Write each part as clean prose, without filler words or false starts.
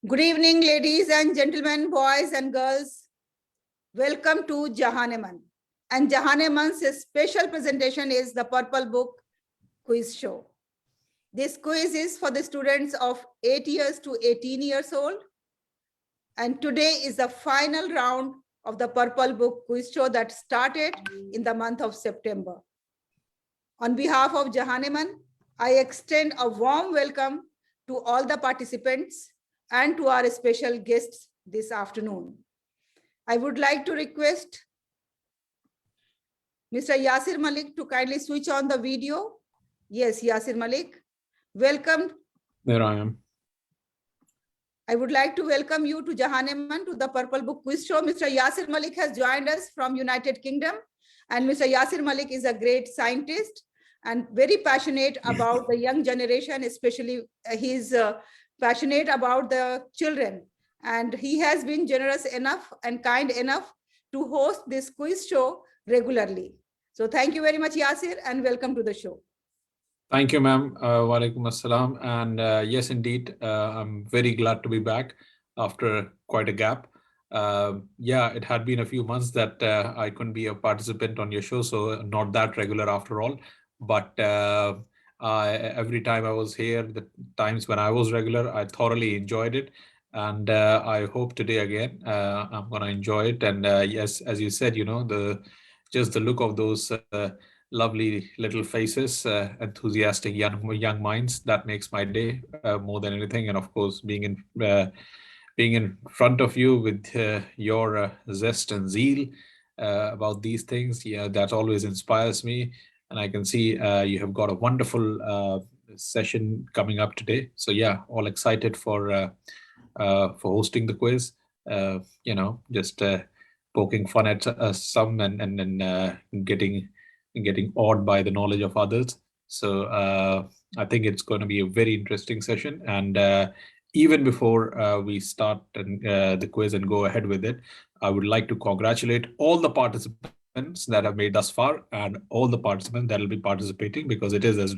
Good evening, ladies and gentlemen, boys and girls. Welcome to JAHAN-E. And JAHAN-E's special presentation is the Purple Book Quiz Show. This quiz is for the students of 8 years to 18 years old. And today is the final round of the Purple Book Quiz Show that started in the month of September. On behalf of JAHAN-E, I extend a warm welcome to all the participants and to our special guests this afternoon. I would like to request Mr. Yasir Malik to kindly switch on the video. Yes, Yasir Malik, welcome. There I am. I would like to welcome you to JAHAN-E to the Purple Book Quiz Show. Mr. Yasir Malik has joined us from United Kingdom, and Mr. Yasir Malik is a great scientist and very passionate about the young generation, especially he's passionate about the children. And he has been generous enough and kind enough to host this quiz show regularly. So thank you very much, Yasir, and welcome to the show. Thank you, ma'am. Wa alaikum assalam. And yes, indeed, I'm very glad to be back after quite a gap. Yeah, it had been a few months that I couldn't be a participant on your show, so not that regular after all. But every time I was here, the times when I was regular, I thoroughly enjoyed it. And I hope today again, I'm going to enjoy it. And yes, as you said, you know, just the look of those lovely little faces, enthusiastic young minds, that makes my day more than anything. And of course, being in front of you with your zest and zeal about these things, yeah, that always inspires me. And I can see you have got a wonderful session coming up today. So yeah, all excited for hosting the quiz. You know, just poking fun at some and getting awed by the knowledge of others. So I think it's going to be a very interesting session. And even before we start the quiz and go ahead with it, I would like to congratulate all the participants that have made thus far and all the participants that will be participating, because it is, as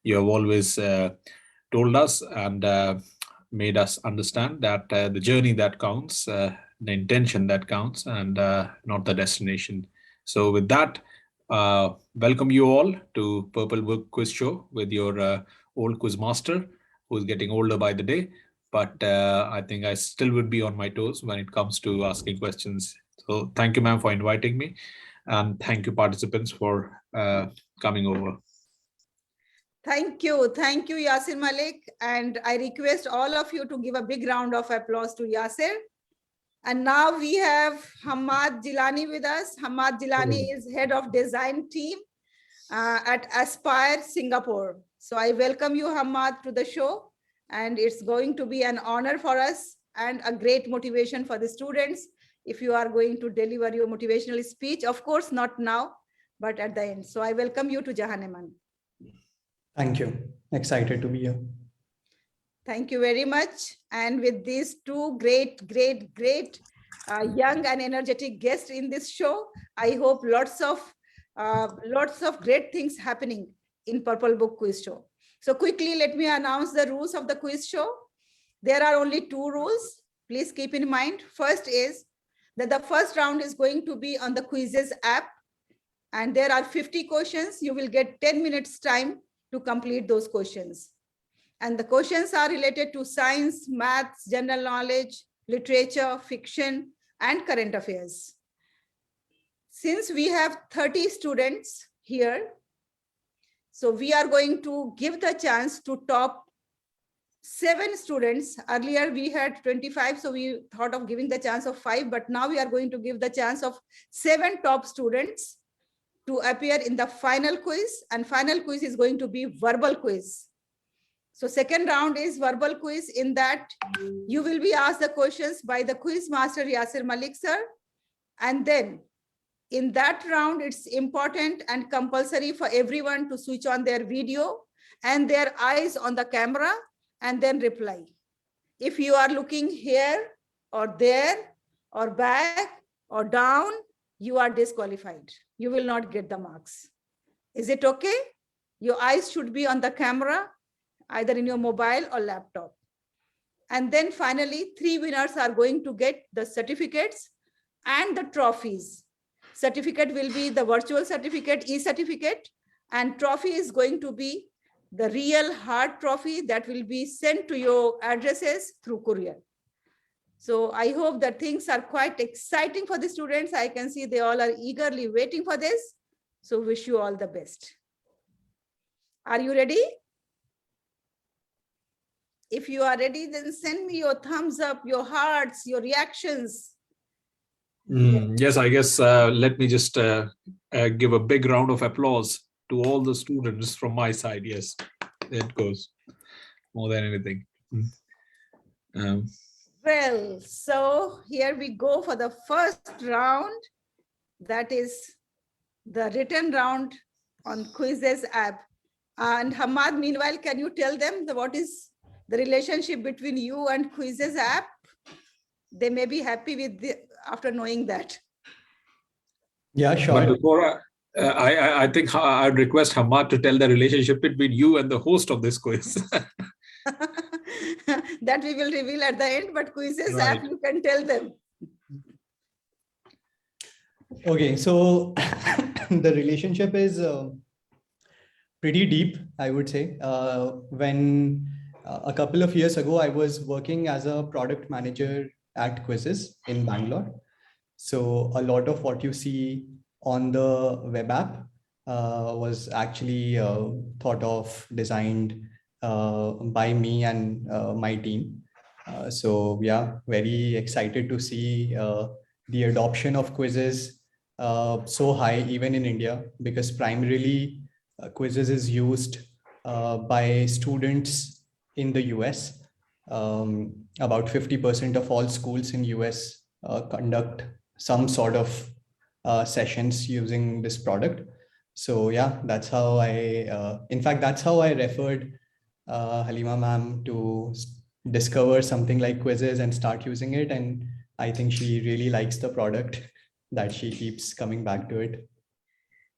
you have always told us and made us understand, that the journey that counts, the intention that counts, and not the destination. So with that, welcome you all to Purple Book Quiz Show with your old quiz master, who's getting older by the day. But I think I still would be on my toes when it comes to asking questions. So thank you, ma'am, for inviting me. And thank you, participants, for coming over. Thank you, Yasir Malik. And I request all of you to give a big round of applause to Yasir. And now we have Hamad Jilani with us. Hamad Jilani is head of design team at Aspire, Singapore. So I welcome you, Hamad, to the show. And it's going to be an honor for us and a great motivation for the students if you are going to deliver your motivational speech. Of course, not now, but at the end. So I welcome you to JAHAN-E. Thank you. Excited to be here. Thank you very much. And with these two great young and energetic guests in this show, I hope lots of great things happening in Purple Book Quiz Show. So quickly, let me announce the rules of the quiz show. There are only 2 rules. Please keep in mind. First is that the first round is going to be on the quizzes app. And there are 50 questions. You will get 10 minutes time to complete those questions. And the questions are related to science, maths, general knowledge, literature, fiction, and current affairs. Since we have 30 students here, so we are going to give the chance to top 7 students. Earlier we had 25, so we thought of giving the chance of 5, but now we are going to give the chance of 7 top students to appear in the final quiz, and final quiz is going to be verbal quiz. So second round is verbal quiz, in that you will be asked the questions by the quiz master Yasir Malik sir. And then in that round, it's important and compulsory for everyone to switch on their video and their eyes on the camera and then reply. If you are looking here or there or back or down, you are disqualified. You will not get the marks. Is it okay? Your eyes should be on the camera, either in your mobile or laptop. And then finally, 3 winners are going to get the certificates and the trophies. Certificate will be the virtual certificate, e-certificate, and trophy is going to be the real hard trophy that will be sent to your addresses through courier. So I hope that things are quite exciting for the students. I can see they all are eagerly waiting for this. So wish you all the best. Are you ready? If you are ready, then send me your thumbs up, your hearts, your reactions. Yes, I guess let me just give a big round of applause to all the students from my side. Yes, there it goes. More than anything. Well, so here we go for the first round. That is the written round on Quizzes app. And Hamad, meanwhile, can you tell them what is the relationship between you and Quizzes app? They may be happy with after knowing that. Yeah, sure. But before I think I'd request Hamad to tell the relationship between you and the host of this quiz. That we will reveal at the end, but Quizzes Right. app, you can tell them. Okay, so the relationship is pretty deep, I would say. When a couple of years ago, I was working as a product manager at Quizzes in Bangalore. So a lot of what you see on the web app was actually thought of, designed by me and my team. So yeah, very excited to see the adoption of Quizzes so high even in India, because primarily Quizzes is used by students in the US. About 50% of all schools in US conduct some sort of sessions using this product. So yeah, that's how in fact, that's how I referred Halima ma'am to discover something like Quizzes and start using it. And I think she really likes the product that she keeps coming back to it.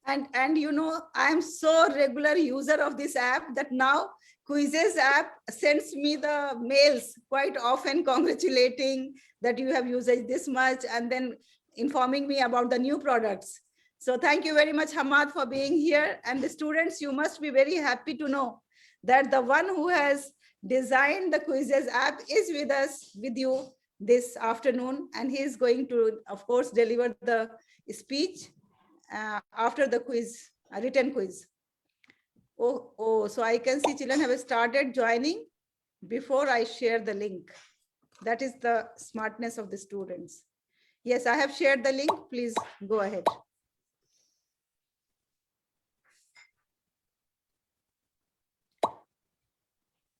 And you know, I'm so regular user of this app that now Quizzes app sends me the mails quite often congratulating that you have used this much and then informing me about the new products. So thank you very much, Hamad, for being here. And the students, you must be very happy to know that the one who has designed the Quizzes app is with us, with you this afternoon. And he is going to, of course, deliver the speech after the quiz, a written quiz. So I can see children have started joining before I share the link. That is the smartness of the students. Yes, I have shared the link. Please go ahead.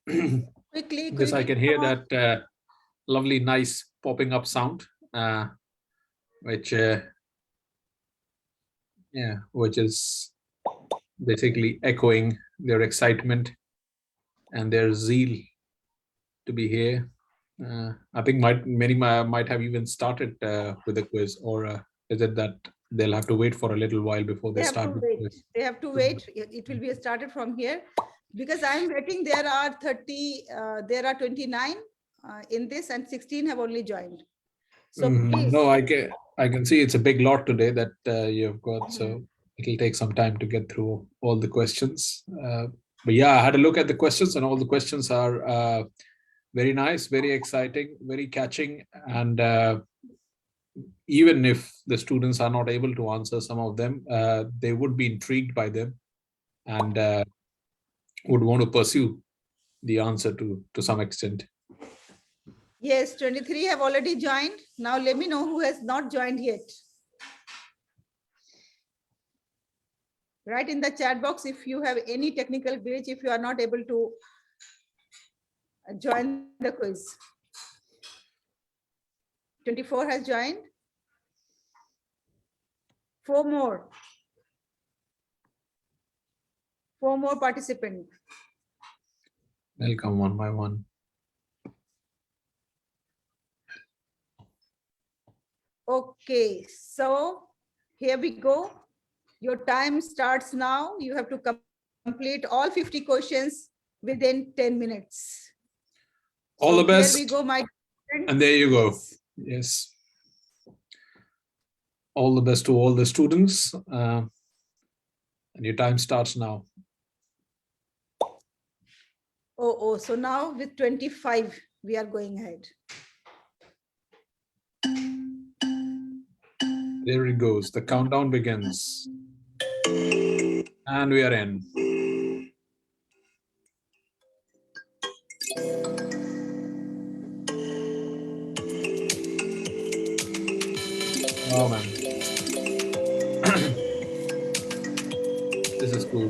Quickly. Yes, I can hear that lovely, nice popping up sound, which is basically echoing their excitement and their zeal to be here. I think many might have even started with the quiz, or is it that they'll have to wait for a little while before they start? They have to wait. It will be started from here because I'm waiting. There are 30, there are 29 in this and 16 have only joined. So please. No, I can see it's a big lot today that you've got. So it'll take some time to get through all the questions. But yeah, I had a look at the questions and all the questions are very nice, very exciting, very catching. And even if the students are not able to answer some of them, they would be intrigued by them and would want to pursue the answer to some extent. Yes, 23 have already joined. Now let me know who has not joined yet. Write in the chat box if you have any technical glitch, if you are not able to join the quiz. 24 has joined. 4 more. 4 more participants. They'll come one by one. Okay, so here we go. Your time starts now. You have to complete all 50 questions within 10 minutes. All the best. Here we go, my friend. And there you go. Yes. All the best to all the students. And your time starts now. Oh, so now with 25, we are going ahead. There it goes. The countdown begins. And we are in. Oh man. This is cool.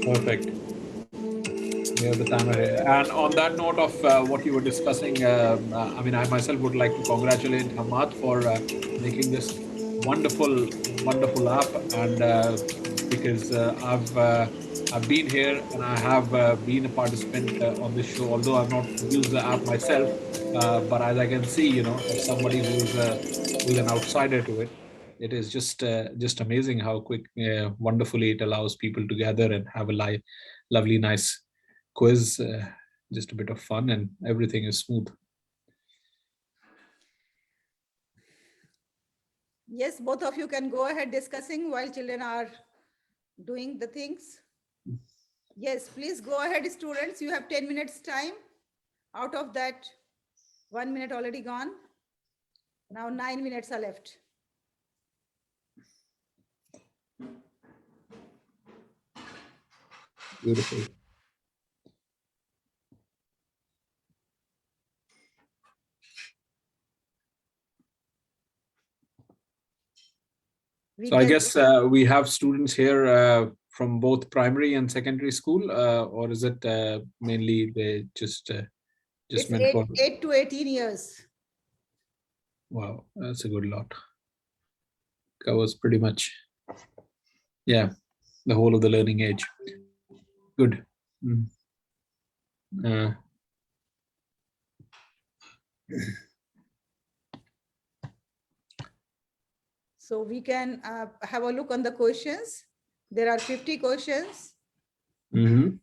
Perfect. We have the timer here. And on that note of what you were discussing, I mean, I myself would like to congratulate Hamad for making this wonderful, wonderful app. And because I've been here and I have been a participant on this show, although I've not used the app myself. But as I can see, you know, as somebody who's an outsider to it, it is just amazing how quick, wonderfully it allows people to gather and have a lovely, nice quiz, just a bit of fun, and everything is smooth. Yes, both of you can go ahead discussing while children are doing the things. Yes, please go ahead, students. You have 10 minutes time. Out of that, 1 minute already gone. Now 9 minutes are left. Beautiful. So I guess we have students here from both primary and secondary school, or is it mainly they just meant for 8 to 18 years. Wow, that's a good lot. Covers pretty much, yeah, the whole of the learning age. Good. So we can have a look on the questions. There are 50 questions. Mm-hmm.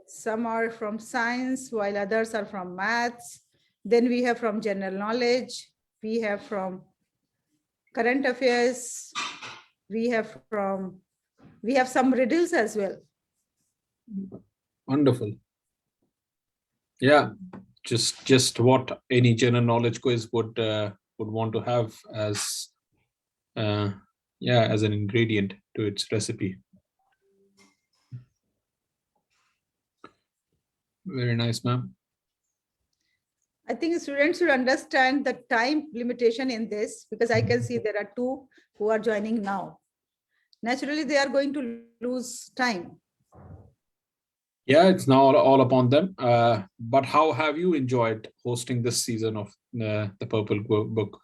Some are from science, while others are from maths. Then we have from general knowledge. We have from current affairs. We have some riddles as well. Wonderful. Yeah, just what any general knowledge quiz would want to have as as an ingredient to its recipe. Very nice, ma'am. I think students should understand the time limitation in this, because I can see there are 2 who are joining now. Naturally, they are going to lose time. Yeah, it's now all upon them. But how have you enjoyed hosting this season of the Purple Book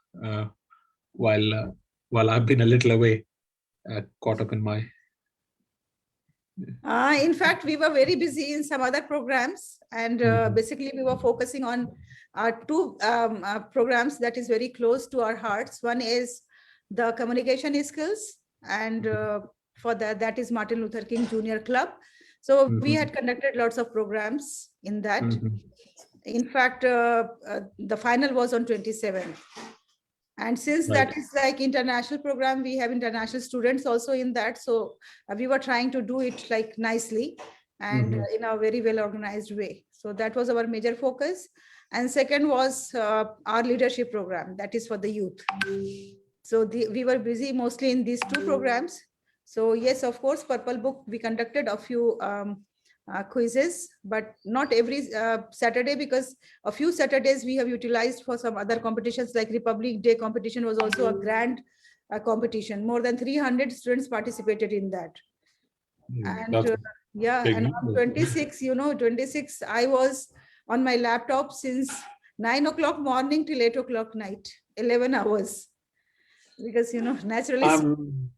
while I've been a little away, caught up in my... In fact, we were very busy in some other programs, and basically we were focusing on 2 programs that is very close to our hearts. One is the communication skills, and for that is Martin Luther King Jr. Club. So we had conducted lots of programs in that. In fact, the final was on 27th. And since that is like international program, we have international students also in that. So we were trying to do it like nicely and in a very well organized way. So that was our major focus. And second was our leadership program, that is for the youth. So we were busy mostly in these 2 programs. So yes, of course, Purple Book, we conducted a few quizzes, but not every Saturday, because a few Saturdays we have utilized for some other competitions, like Republic Day competition was also a grand competition. More than 300 students participated in that. And yeah, and on 26, 26, I was on my laptop since 9 o'clock morning till 8 o'clock night, 11 hours. Because, naturally...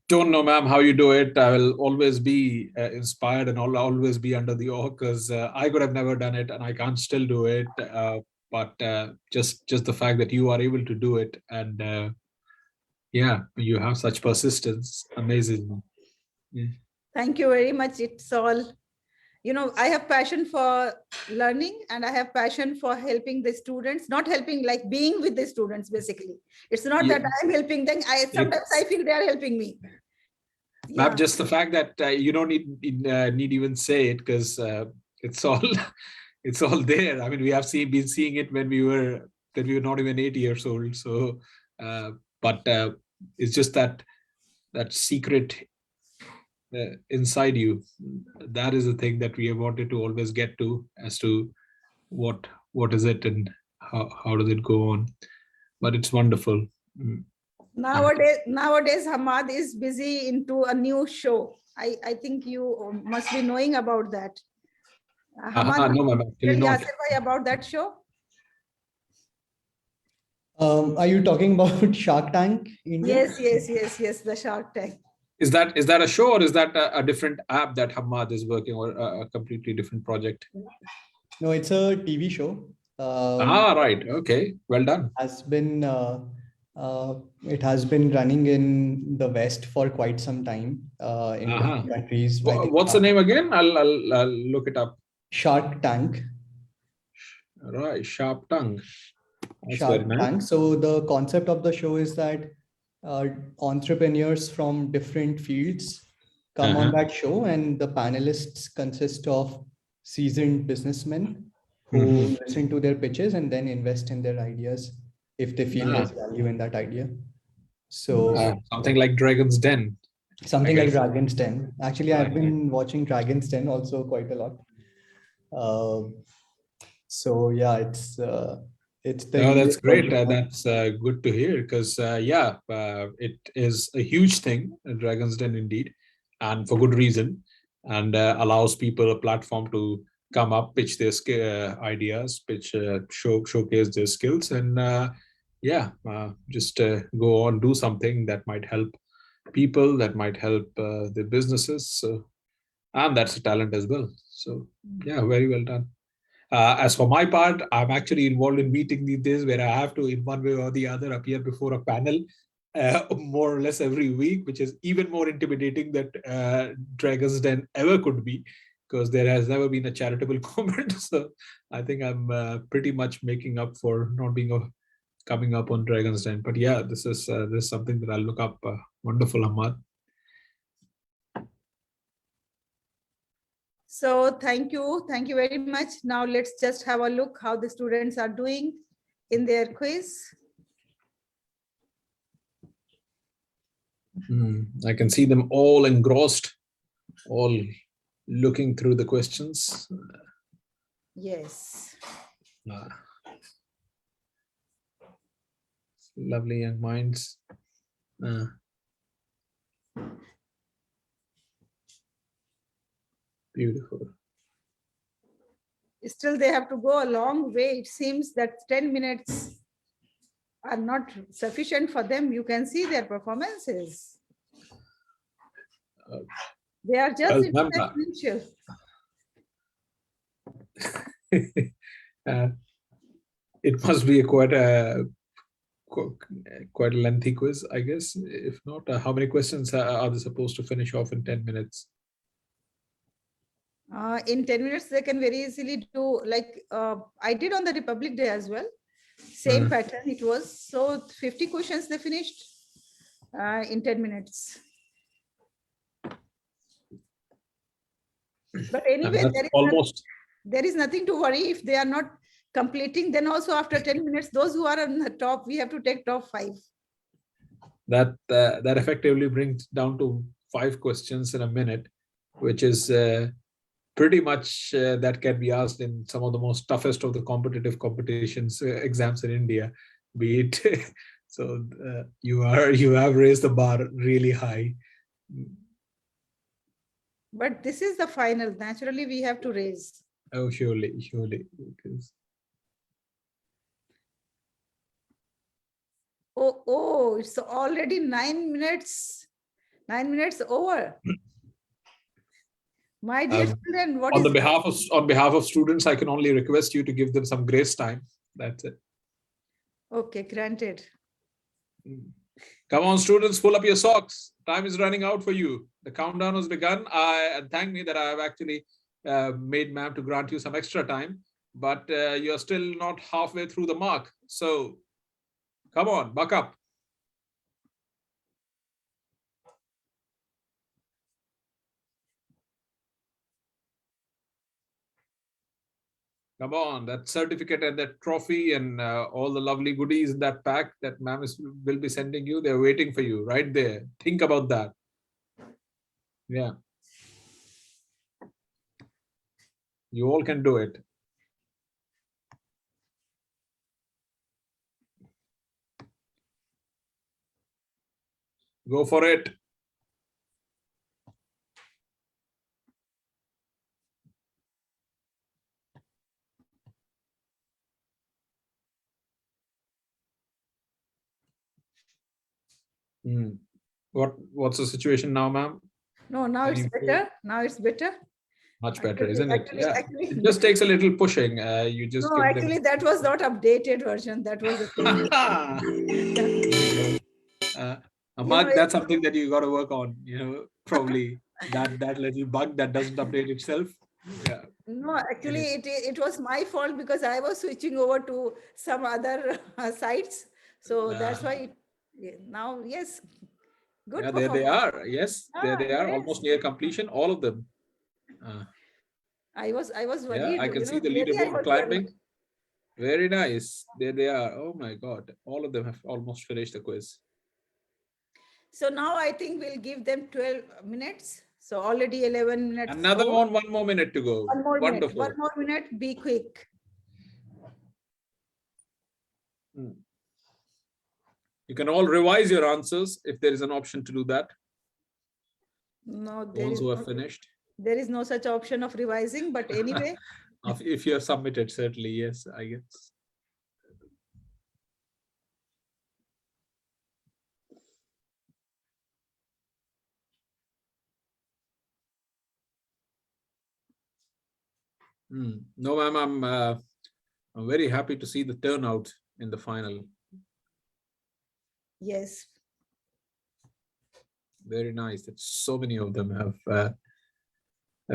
don't know, ma'am, how you do it. I will always be inspired and I'll always be under the awe, because I could have never done it and I can't still do it. but just the fact that you are able to do it, and yeah, you have such persistence. Amazing. Yeah. Thank you very much. It's all, I have passion for learning, and I have passion for helping the students, not helping, like being with the students, basically. It's not that I'm helping them. Sometimes I feel they are helping me. Ma'am, just the fact that you don't need even say it, because it's all it's all there. I mean, we have been seeing it when we were not even 8 years old. So, but it's just that secret inside you. That is the thing that we have wanted to always get to, as to what is it and how does it go on. But it's wonderful. Nowadays, Hamad is busy into a new show. I think you must be knowing about that. Hamad, no, ma'am, actually tell not. Yasir bhai about that show. Are you talking about Shark Tank India? Yes, the Shark Tank. Is that a show, or is that a different app that Hamad is working, or a completely different project? No, it's a TV show. Right. Okay. Well done. It has been running in the West for quite some time, in different countries. What's the name again? I'll look it up. Shark Tank. Right. Sharp tongue. Shark Tank. So the concept of the show is that entrepreneurs from different fields come on that show, and the panelists consist of seasoned businessmen who listen to their pitches and then invest in their ideas if they feel there's value in that idea. So something like Dragon's Den. Something like Dragon's Den. Actually, I've been watching Dragon's Den also quite a lot. So yeah, it's the. That's great. That's good to hear, because it is a huge thing, Dragon's Den indeed, and for good reason, and allows people a platform to come up, pitch their ideas, showcase their skills, and just go on, do something that might help people, that might help the businesses. So, and that's a talent as well. So yeah, very well done. As for my part, I'm actually involved in meetings these days where I have to, in one way or the other, appear before a panel more or less every week, which is even more intimidating that Dragon's Den ever could be, because there has never been a charitable comment. So I think I'm pretty much making up for not being coming up on Dragon's Den. But yeah, this is something that I'll look up. Wonderful, Hamad. So thank you very much. Now let's just have a look how the students are doing in their quiz. I can see them all engrossed, all looking through the questions. Yes. Lovely young minds. Beautiful. Still, they have to go a long way. It seems that 10 minutes are not sufficient for them. You can see their performances. They are just exponential. It must be quite a lengthy quiz, I guess. If not, how many questions are they supposed to finish off in 10 minutes? In 10 minutes, they can very easily do, like I did on the Republic Day as well. Same pattern it was. So 50 questions they finished in 10 minutes. But anyway, there is nothing to worry if they are not completing. Then also after 10 minutes, those who are on the top, we have to take top 5. That effectively brings down to 5 questions in a minute, which is pretty much that can be asked in some of the most toughest of the competitive competitions, exams in India, be it. So you have raised the bar really high. But this is the final. Naturally, we have to raise. Oh, surely. Because... Oh, it's already 9 minutes. 9 minutes over. My dear children, on behalf of students, I can only request you to give them some grace time. That's it. Okay, granted. Come on, students, pull up your socks. Time is running out for you. The countdown has begun. And thank me that I have actually made ma'am to grant you some extra time, but you're still not halfway through the mark. So come on, buck up. Come on, that certificate and that trophy and all the lovely goodies in that pack that ma'am will be sending you, they're waiting for you right there. Think about that. Yeah. You all can do it. Go for it. What's the situation now, ma'am? No, now it's better. Now it's better. Much better, isn't it? Actually, Yeah. actually, It just takes a little pushing. You just no, give actually, them... that was not updated version. That was the same. Mark, that's something that you got to work on. Probably that little bug that doesn't update itself. Yeah. No, actually, it was my fault because I was switching over to some other sites. So that's why now, yes, good. Yeah, there they are. Yes, there they are, yes. almost near completion, all of them. I was Yeah, worried. I can see the really, I leaderboard was climbing. worried. Very nice. There they are. Oh my God. All of them have almost finished the quiz. So now I think we'll give them 12 minutes. So already 11 minutes. Another over. one more minute to go. One more Wonderful. minute. One more minute. Be quick. You can all revise your answers if there is an option to do that. No, Those who have finished. There is no such option of revising, but anyway. If you have submitted, certainly, yes, I guess. No, ma'am, I'm very happy to see the turnout in the final. Yes. Very nice that so many of them have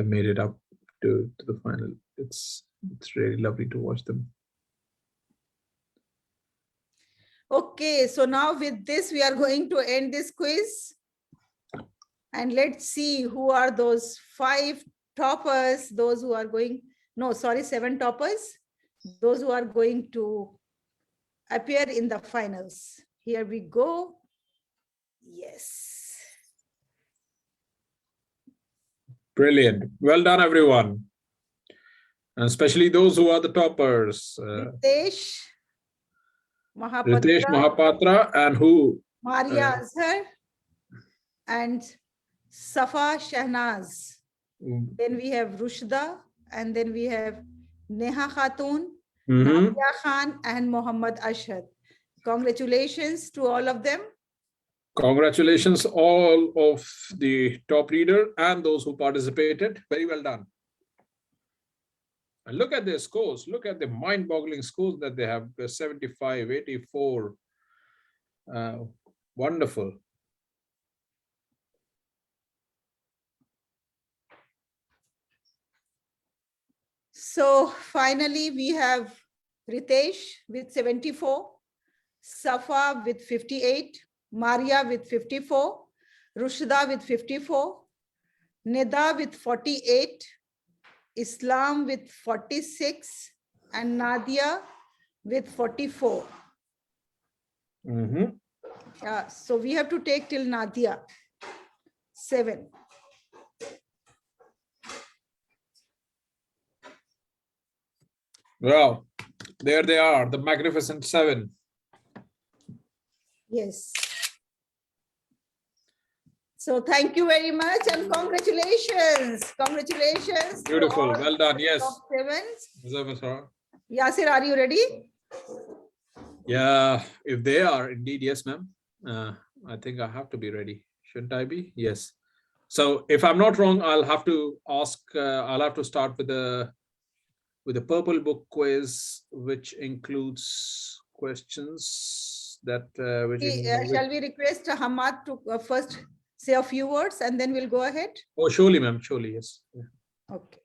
made it up to the final. It's really lovely to watch them. Okay, so now with this, we are going to end this quiz. And let's see who are those 5 toppers, those who are going, no, sorry, 7 toppers, those who are going to appear in the finals. Here we go. Yes. Brilliant. Well done, everyone. And especially those who are the toppers. Ritesh Mahapatra. Ritesh Mahapatra and who? Maria Azar and Safa Shahnaz. Then we have Rushda, and then we have Neha Khatun, Nadia Khan, and Muhammad Ashad. Congratulations to all of them. Congratulations, all of the top leader and those who participated. Very well done. And look at their scores. Look at the mind-boggling scores that they have. 75, 84. Wonderful. So finally, we have Ritesh with 74, Safa with 58, Maria with 54, Rushda with 54, Nida with 48, Islam with 46, and Nadia with 44. So we have to take till Nadia, 7. Wow, there they are, the magnificent 7. Yes. So thank you very much and congratulations. Congratulations. Beautiful. Well done. Yes. Top 7s. Yasir, are you ready? Yeah, if they are indeed, yes, ma'am. I think I have to be ready. Shouldn't I be? Yes. So if I'm not wrong, I'll have to ask, I'll have to start with the with a purple book quiz, which includes questions that Shall we request Hamad to first say a few words and then we'll go ahead? Oh, surely, ma'am. Surely, yes. Okay.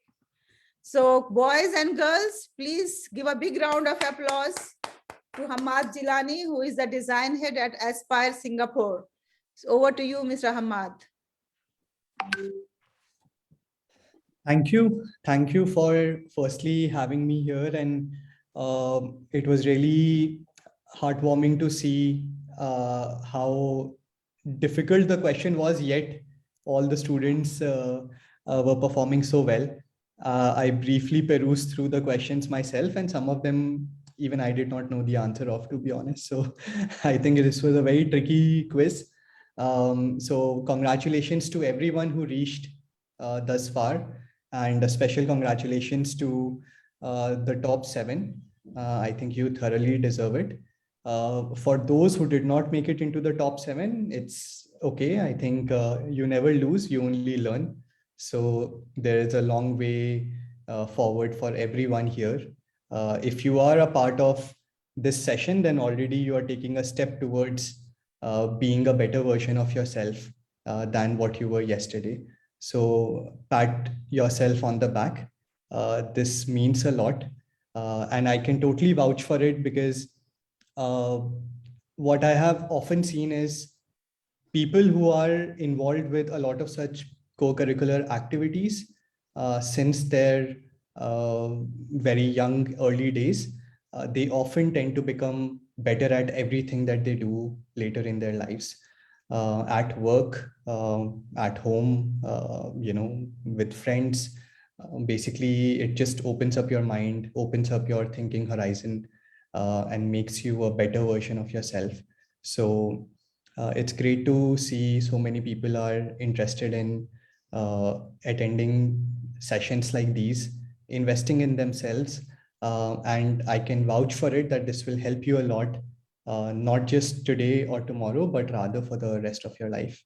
So, boys and girls, please give a big round of applause to Hamad Jilani, who is the design head at Aspire Singapore. So over to you, Mr. Hamad. Thank you. Thank you for firstly having me here. And it was really heartwarming to see how difficult the question was, yet all the students were performing so well. I briefly perused through the questions myself, and some of them even I did not know the answer of, to be honest. So I think this was a very tricky quiz. So congratulations to everyone who reached thus far, and a special congratulations to the top 7. I think you thoroughly deserve it. For those who did not make it into the top 7, it's okay. I think you never lose, you only learn. So there is a long way forward for everyone here. If you are a part of this session, then already you are taking a step towards being a better version of yourself than what you were yesterday. So pat yourself on the back. This means a lot. And I can totally vouch for it, because what I have often seen is people who are involved with a lot of such co-curricular activities since their very young early days, they often tend to become better at everything that they do later in their lives. At work, at home, with friends. Basically, it just opens up your mind, opens up your thinking horizon, and makes you a better version of yourself. So it's great to see so many people are interested in attending sessions like these, investing in themselves. And I can vouch for it that this will help you a lot, not just today or tomorrow, but rather for the rest of your life.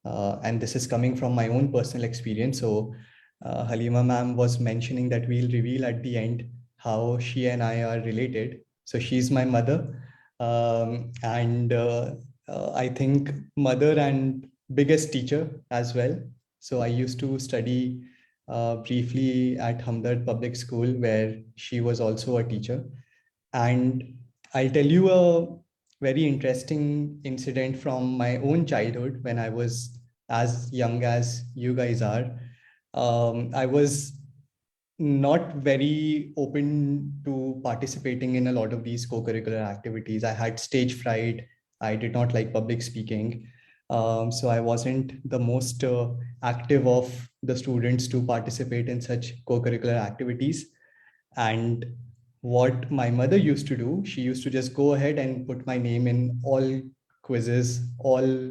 And this is coming from my own personal experience. So Halima ma'am was mentioning that we'll reveal at the end how she and I are related. So she's my mother. And I think mother and biggest teacher as well. So I used to study briefly at Hamdard Public School, where she was also a teacher. And I'll tell you a very interesting incident from my own childhood when I was as young as you guys are. I was not very open to participating in a lot of these co-curricular activities. I had stage fright. I did not like public speaking. So I wasn't the most active of the students to participate in such co-curricular activities. And what my mother used to do, she used to just go ahead and put my name in all quizzes, all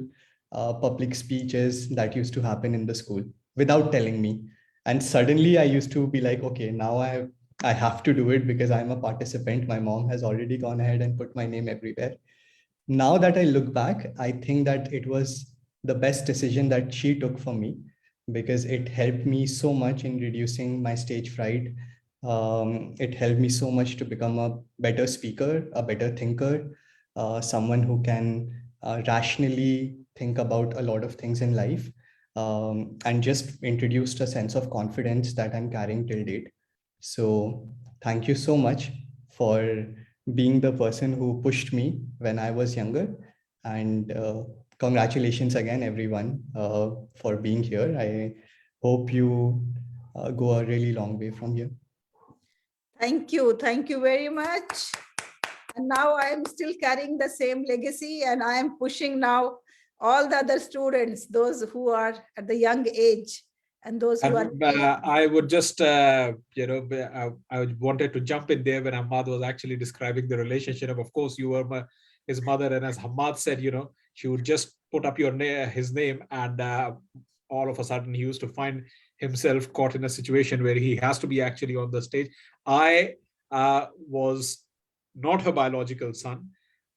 public speeches that used to happen in the school without telling me. And suddenly I used to be like, okay, now I have to do it because I'm a participant. My mom has already gone ahead and put my name everywhere. Now that I look back, I think that it was the best decision that she took for me, because it helped me so much in reducing my stage fright. It helped me so much to become a better speaker, a better thinker, someone who can rationally think about a lot of things in life, and just introduced a sense of confidence that I'm carrying till date. So thank you so much for being the person who pushed me when I was younger. And congratulations again, everyone, for being here. I hope you go a really long way from here. Thank you. Thank you very much. And now I am still carrying the same legacy, and I am pushing now all the other students, those who are at the young age and those who are. I would just, I wanted to jump in there when Ahmad was actually describing the relationship. Of course, you were his mother, and as Ahmad said, she would just put up his name, and all of a sudden he used to find himself caught in a situation where he has to be actually on the stage. I was not her biological son,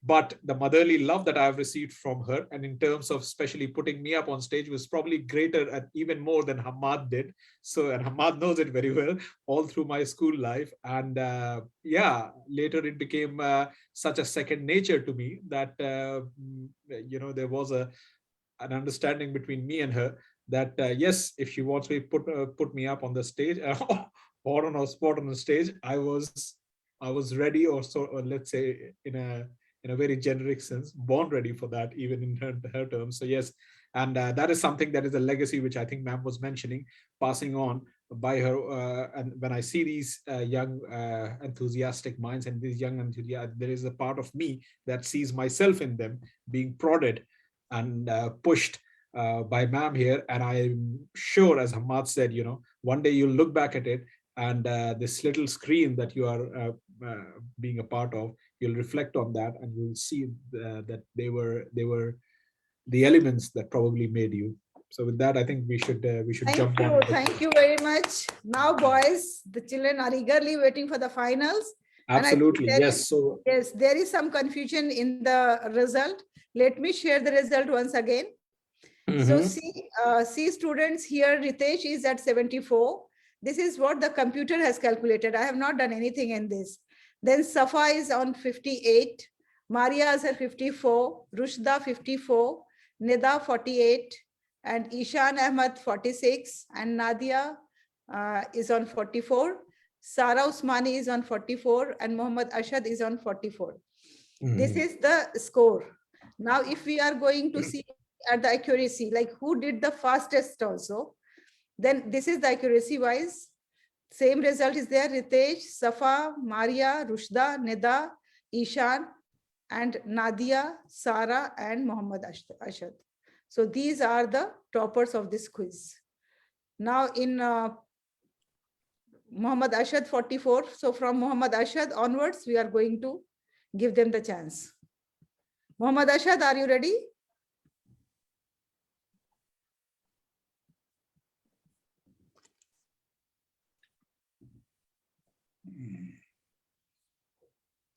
but the motherly love that I've received from her, and in terms of especially putting me up on stage, was probably greater and even more than Hamad did. So, and Hamad knows it very well all through my school life. And yeah, later it became such a second nature to me that, there was an understanding between me and her that yes, if she wants to put me up on the stage or on a spot on the stage, I was ready, or so, or let's say in a very generic sense, born ready for that, even in her terms. So yes, and that is something that is a legacy which I think ma'am was mentioning, passing on by her. And when I see these young enthusiastic minds and these young enthusiasts, there is a part of me that sees myself in them being prodded and pushed by ma'am here. And I'm sure, as Hamad said, one day you'll look back at it, and this little screen that you are being a part of, you'll reflect on that, and you'll see that they were the elements that probably made you. So with that, I think we should jump on. Thank you very much. Now, boys, the children are eagerly waiting for the finals. Absolutely, yes. So yes, there is some confusion in the result. Let me share the result once again. So see students here, Ritesh is at 74. This is what the computer has calculated. I have not done anything in this. Then Safa is on 58, Maria Azar 54, Rushda 54, Nida 48, and Ishan Ahmad 46, and Nadia is on 44. Sara Usmani is on 44, and Muhammad Ashad is on 44. This is the score. Now, if we are going to see at the accuracy, like who did the fastest also, then this is the accuracy wise. Same result is there: Ritesh, Safa, Maria, Rushda, Nida, Ishan, and Nadia, Sara, and Muhammad Ashad. So these are the toppers of this quiz. Now in Muhammad Ashad 44. So from Muhammad Ashad onwards, we are going to give them the chance. Muhammad Ashad, are you ready?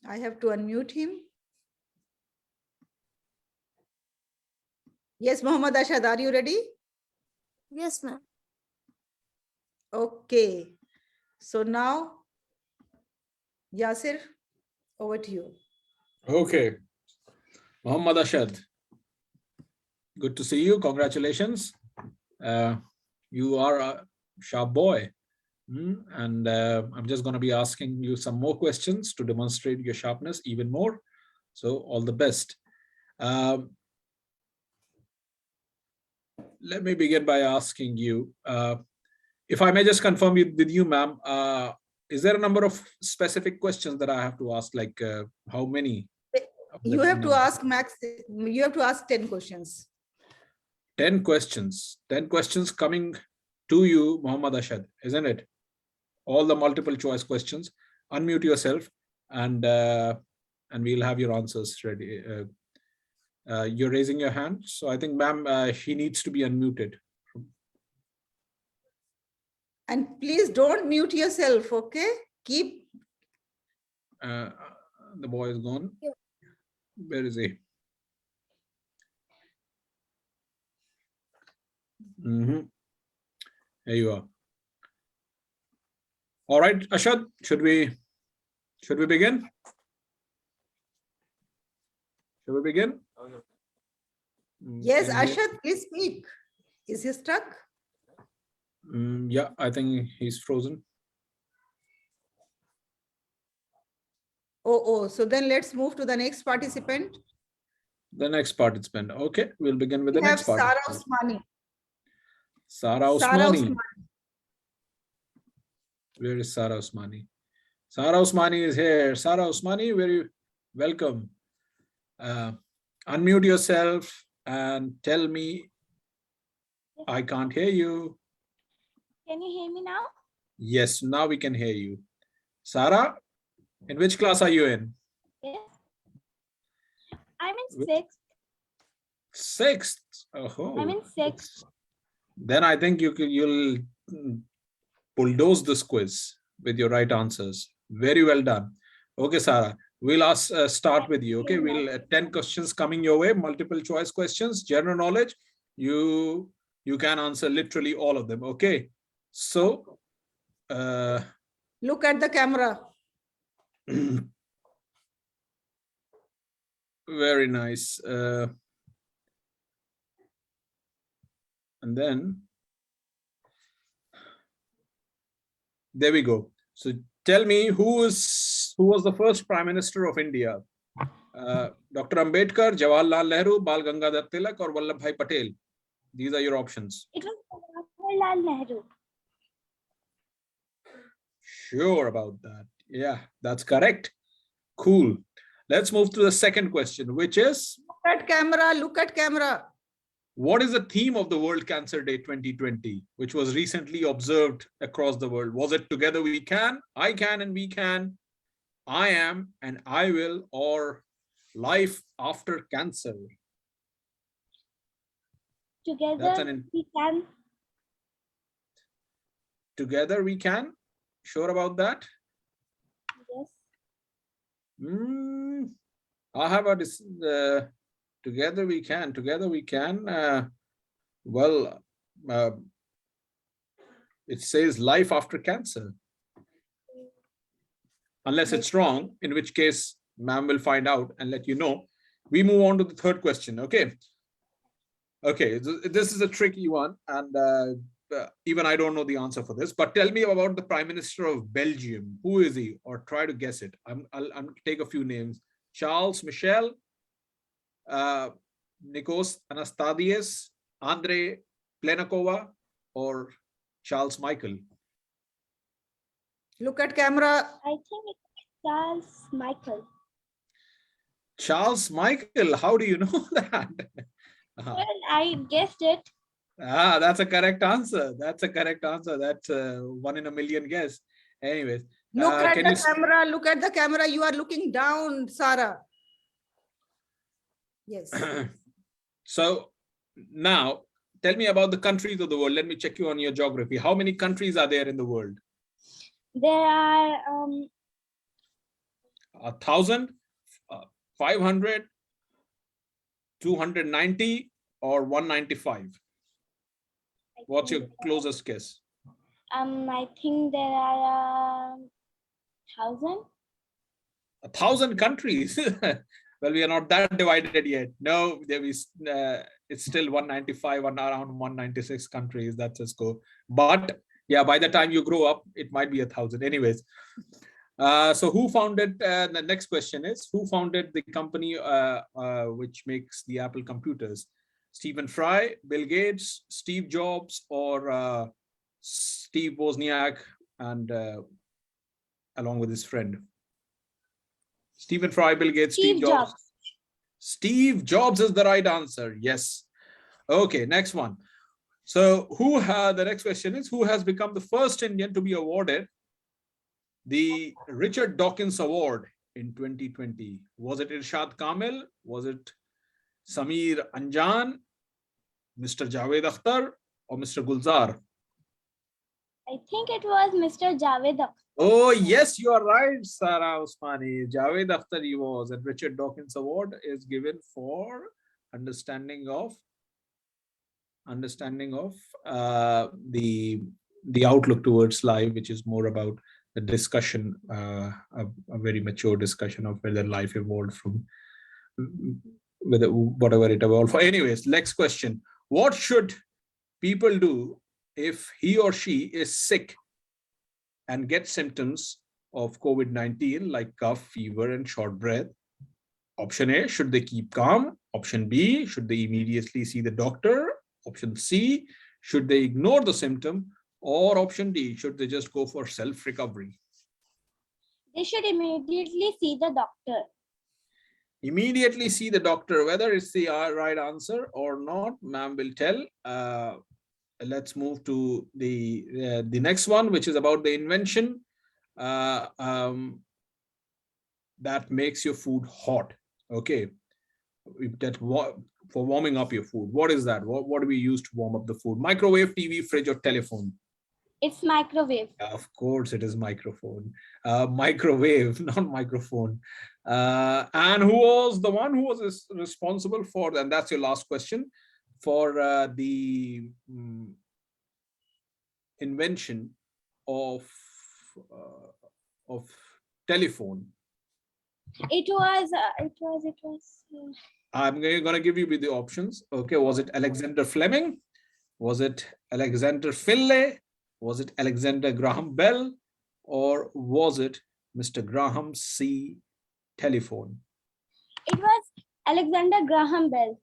I have to unmute him. Yes, Muhammad Ashad, are you ready? Yes, ma'am. Okay. So now, Yasir, over to you. Okay. Muhammad Ashad, good to see you. Congratulations. You are a sharp boy. And I'm just going to be asking you some more questions to demonstrate your sharpness even more. So all the best. Let me begin by asking you, if I may just confirm with you, ma'am, is there a number of specific questions that I have to ask, like how many? You have to ask max, you have to ask 10 questions. 10 questions. 10 questions coming to you, Muhammad Ashad, isn't it? All the multiple choice questions. Unmute yourself, and we'll have your answers ready. You're raising your hand, so I think, ma'am, she needs to be unmuted. And please don't mute yourself, okay? Keep. The boy is gone. Yeah. Where is he? Here you are. All right, Ashad, should we begin? Should we begin? Yes, Ashad, please speak. Is he stuck? Yeah, I think he's frozen. Oh, so then let's move to the next participant. The next participant. Okay, we'll begin with the next participant. Sara Usmani. Sara Usmani. Where is Sara Usmani? Sara Usmani is here. Sara Usmani, very welcome. Unmute yourself and tell me. I can't hear you. Can you hear me now? Yes, now we can hear you. Sara, in which class are you in? Yes. I'm in 6th. 6th. Oh. I'm in 6th. Then I think you'll bulldoze this quiz with your right answers. Very well done. Okay, Sara. We'll start with you. Okay, we'll 10 questions coming your way, multiple choice questions, general knowledge. You can answer literally all of them. Okay, so Look at the camera. very nice. And then there we go. So tell me, who was the first Prime Minister of India? Dr. Ambedkar, Jawaharlal Nehru, Bal Gangadhar Tilak, or Vallabhbhai Patel? These are your options. It was Jawaharlal Nehru. Sure about that? Yeah, that's correct. Cool. Let's move to the second question, which is, Look at camera. Look at camera. what is the theme of the World Cancer Day 2020, which was recently observed across the world? Was it Together We Can, I Can and We Can, I Am and I Will, or Life After Cancer? Together we can. Together We Can? Sure about that? Yes. I have a Together We Can. Together We Can. Well, it says Life After Cancer. Unless it's wrong, in which case ma'am will find out and let you know. We move on to the third question. Okay. Okay, this is a tricky one, and even I don't know the answer for this, but tell me about the Prime Minister of Belgium. Who is he? Or try to guess it. I'll take a few names. Charles Michel, Nikos Anastasiades, Andrei Plenakova, or Charles Michael? Look at camera. I think it's Charles Michael. Charles Michael, how do you know that? Well, I guessed it. That's a correct answer. That's a correct answer. That's 1 in a million guess. Anyways, Look at can the you camera. Look at the camera. You are looking down, Sarah. Yes. So now tell me about the countries of the world. Let me check you on your geography. How many countries are there in the world? There are 1,000, 500, 290, or 195? What's your closest guess? I think there are 1,000. 1,000 countries. Well, we are not that divided yet. No, there is. It's still 195 and around 196 countries. That's a score. But yeah, by the time you grow up, it might be 1,000. Anyways, so who founded? The next question is, who founded the company which makes the Apple computers? Stephen Fry, Bill Gates, Steve Jobs, or Steve Wozniak, and along with his friend? Stephen Fry, Bill Gates, Steve Jobs. Steve Jobs is the right answer. Yes. Okay, next one. So the next question is, who has become the first Indian to be awarded the Richard Dawkins Award in 2020? Was it Irshad Kamil? Was it Samir Anjan, Mr. Javed Akhtar, or Mr. Gulzar? I think it was Mr. Javed Akhtar. Oh, yes, you are right, Sarah Usmani. Javed Akhtar he was. And Richard Dawkins Award is given for understanding of the outlook towards life, which is more about the discussion, a very mature discussion of whether life evolved from whatever it evolved for. Anyways, next question. What should people do if he or she is sick and get symptoms of COVID-19 like cough, fever, and short breath? Option A, should they keep calm? Option B, should they immediately see the doctor? Option C, should they ignore the symptom? Or option D, should they just go for self-recovery? They should immediately see the doctor. Immediately see the doctor. Whether it's the right answer or not, ma'am will tell. Let's move to the next one, which is about the invention that makes your food hot. Okay, for warming up your food. What is that? What do we use to warm up the food? Microwave, TV, fridge, or telephone? It's microwave. Of course, it is microphone. Microwave, not microphone. And who was the one who was responsible for, and that's your last question, for the invention of telephone? It was. I'm going to give you the options. Okay, was it Alexander Fleming? Was it Alexander Finlay? Was it Alexander Graham Bell? Or was it Mr. Graham C. Telephone? It was Alexander Graham Bell.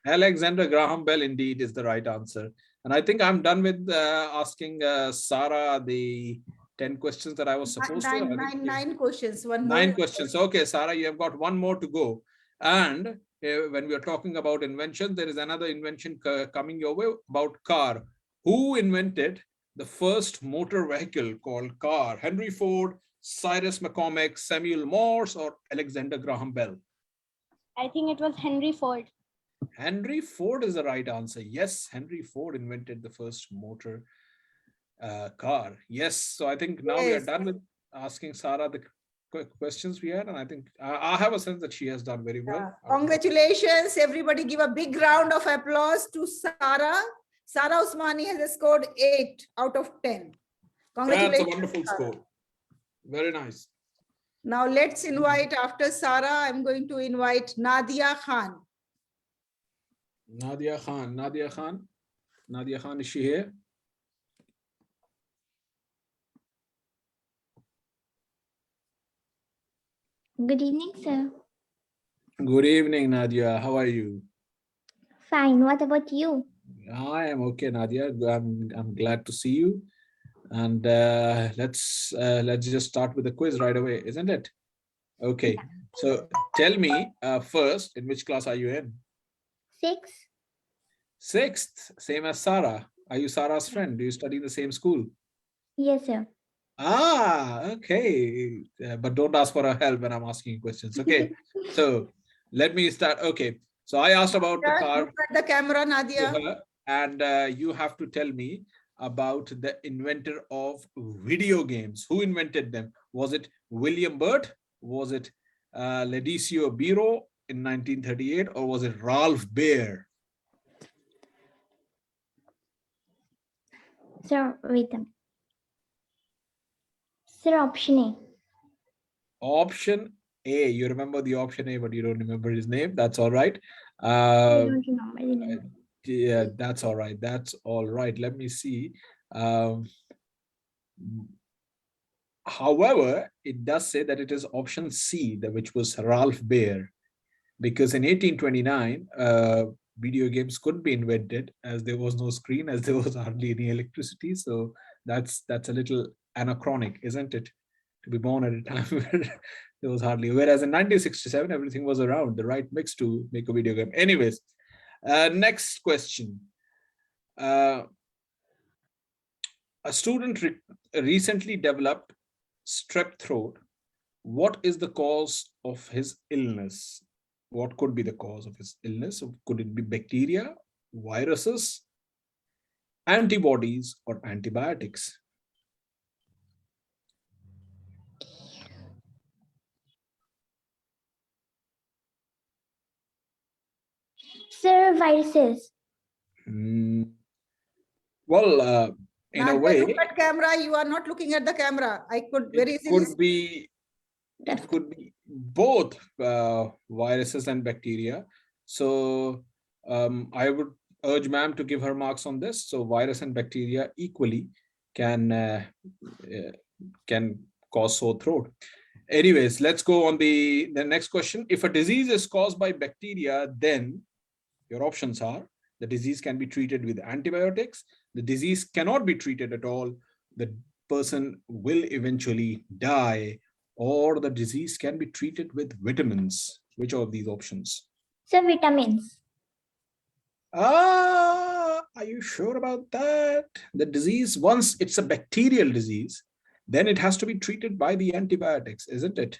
Alexander Graham Bell indeed is the right answer. And I think I'm done with asking Sarah the 10 questions that I was supposed to. Nine questions. One more. 9 questions. Okay, Sarah, you have got one more to go. And when we are talking about invention, there is another invention coming your way about car. Who invented the first motor vehicle called car? Henry Ford, Cyrus McCormick, Samuel Morse, or Alexander Graham Bell? I think it was Henry Ford. Henry Ford is the right answer. Yes, Henry Ford invented the first motor car. Yes, so I think now we are done with asking Sarah the questions we had, and I think I have a sense that she has done very well. Congratulations, everybody. Give a big round of applause to Sarah. Sarah Usmani has scored 8 out of 10. Congratulations. That's a wonderful score. Very nice. Now let's invite, after Sarah, I'm going to invite Nadia Khan. Nadia Khan. Nadia Khan. Nadia Khan, is she here? Good evening, sir. Good evening, Nadia. How are you? Fine. What about you? I am okay, Nadia. I'm glad to see you. And let's just start with the quiz right away, isn't it? Okay. So tell me first, in which class are you in? 6. 6th, same as Sarah. Are you Sarah's friend? Do you study in the same school? Yes, sir. Ah, okay. But don't ask for her help when I'm asking questions. Okay. So let me start. Okay. So I asked about the car. Look at the camera, Nadia. And you have to tell me about the inventor of video games. Who invented them? Was it William Burt? Was it Ledisio Biro in 1938? Or was it Ralph Baer? Sir, wait a minute. Sir, option A. Option A. You remember the option A, but you don't remember his name. That's all right. I don't remember the name. Yeah, that's all right. That's all right. Let me see. However, it does say that it is option C, which was Ralph Baer, because in 1829, video games couldn't be invented as there was no screen, as there was hardly any electricity. So that's a little anachronic, isn't it? To be born at a time where there was hardly. Whereas in 1967, everything was around, the right mix to make a video game. Anyways, next question. A student recently developed strep throat. What is the cause of his illness? What could be the cause of his illness? Could it be bacteria, viruses, antibodies, or antibiotics? Sir, viruses. Well, in a way, look at camera. You are not looking at the camera. I could very easily. It could be both viruses and bacteria. So I would urge ma'am to give her marks on this. So virus and bacteria equally can cause sore throat. Anyways, let's go on the next question. If a disease is caused by bacteria, then your options are: the disease can be treated with antibiotics, the disease cannot be treated at all, the person will eventually die, or the disease can be treated with vitamins. Which of these options? Sir, vitamins. Are you sure about that? The disease, once it's a bacterial disease, then it has to be treated by the antibiotics, isn't it?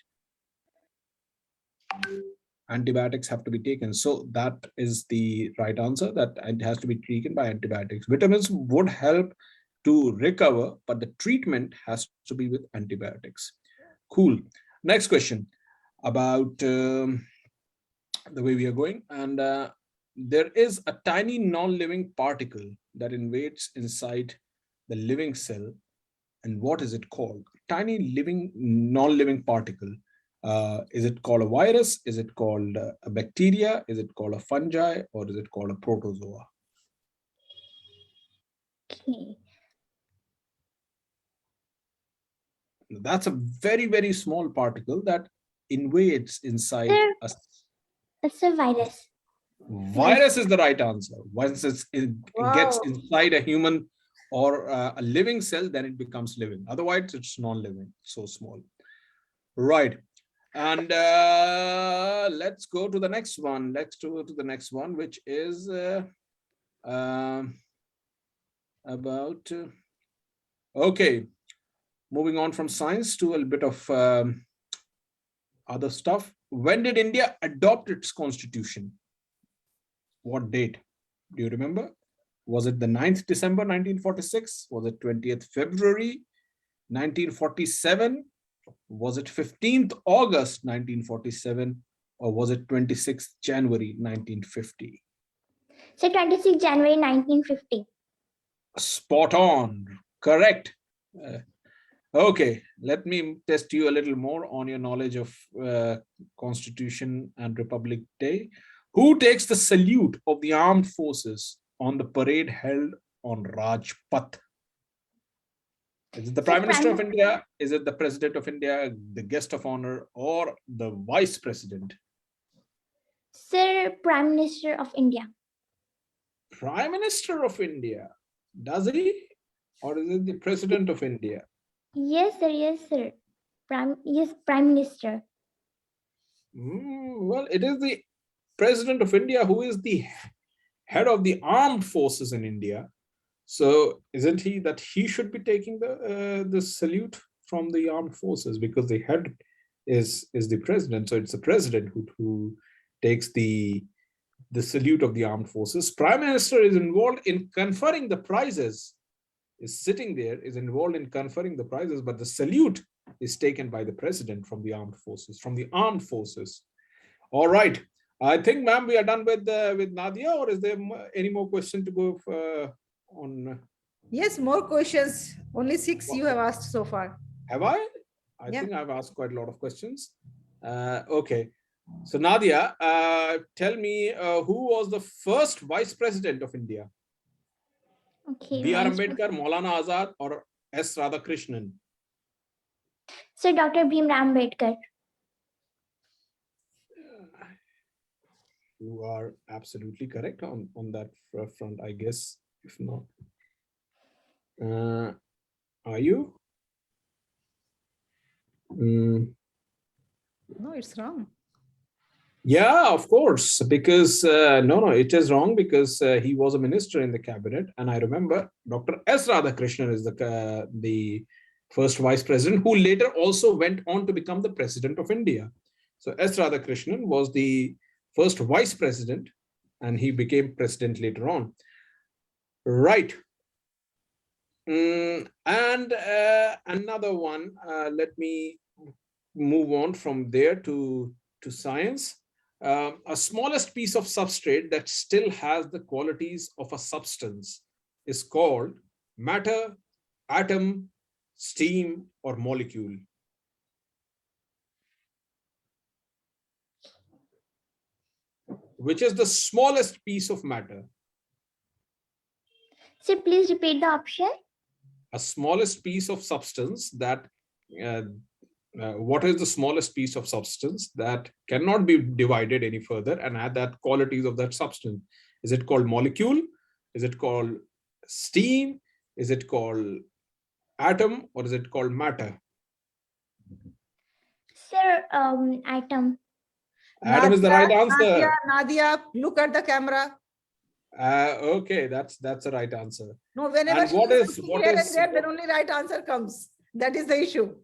Antibiotics have to be taken. So that is the right answer, that it has to be treated by antibiotics. Vitamins would help to recover, but the treatment has to be with antibiotics. Cool. Next question. about the way we are going. And there is a tiny non-living particle that invades inside the living cell. And what is it called? Tiny living, non-living particle. Is it called a virus? Is it called a bacteria? Is it called a fungi? Or is it called a protozoa? Okay. That's a very, very small particle that invades inside Sir, a it's a virus. virus is the right answer. Once it gets Wow. inside a human or a living cell, then it becomes living. Otherwise, it's non-living, so small. Right. And let's go to the next one. Let's go to the next one, which is about, okay, moving on from science to a little bit of other stuff. When did India adopt its constitution? What date? Do you remember? Was it the 9th December 1946? Was it 20th February 1947? Was it 15th August 1947? Or was it 26th January 1950? So 26 January 1950. Spot on. Correct. Okay, let me test you a little more on your knowledge of Constitution and Republic Day. Who takes the salute of the armed forces on the parade held on Rajpath? Is it the Prime Minister of India? Is it the President of India, the guest of honor, or the Vice President? Sir, Prime Minister of India. Prime Minister of India. Does he? Or is it the President of India? Yes, sir. Yes, sir. Prime Minister. Well, it is the President of India who is the head of the armed forces in India. So isn't he that he should be taking the salute from the armed forces, because the head is the president. So it's the president who takes the salute of the armed forces. Prime Minister is involved in conferring the prizes, is sitting there, is involved in conferring the prizes, but the salute is taken by the president from the armed forces, All right. I think, ma'am, we are done with Nadia, or is there any more question to go on? Yes, more questions. Only 6 you have asked so far. Have I? I think I've asked quite a lot of questions. Okay. So Nadia, tell me, who was the first Vice President of India? Okay. B.R. Ambedkar, Maulana Azad, or S. Radhakrishnan? Sir, Dr. Bhimrao Ambedkar. You are absolutely correct on that front, I guess. If not, are you? No, it's wrong. Yeah, of course, because no, it is wrong, because he was a minister in the cabinet, and I remember Dr. S. Radhakrishnan is the first vice president, who later also went on to become the president of India. So S. Radhakrishnan was the first vice president, and he became president later on. Right. And another one. Let me move on from there to science. A smallest piece of substrate that still has the qualities of a substance is called matter, atom, steam, or molecule. Which is the smallest piece of matter? Sir, please repeat the option. A smallest piece of substance that what is the smallest piece of substance that cannot be divided any further and add that qualities of that substance? Is it called molecule? Is it called steam? Is it called atom, or is it called matter? Sir, atom. Atom is the right answer. Nadia, look at the camera. Okay, that's the right answer. No, whenever And what is there, then only right answer comes. That is the issue.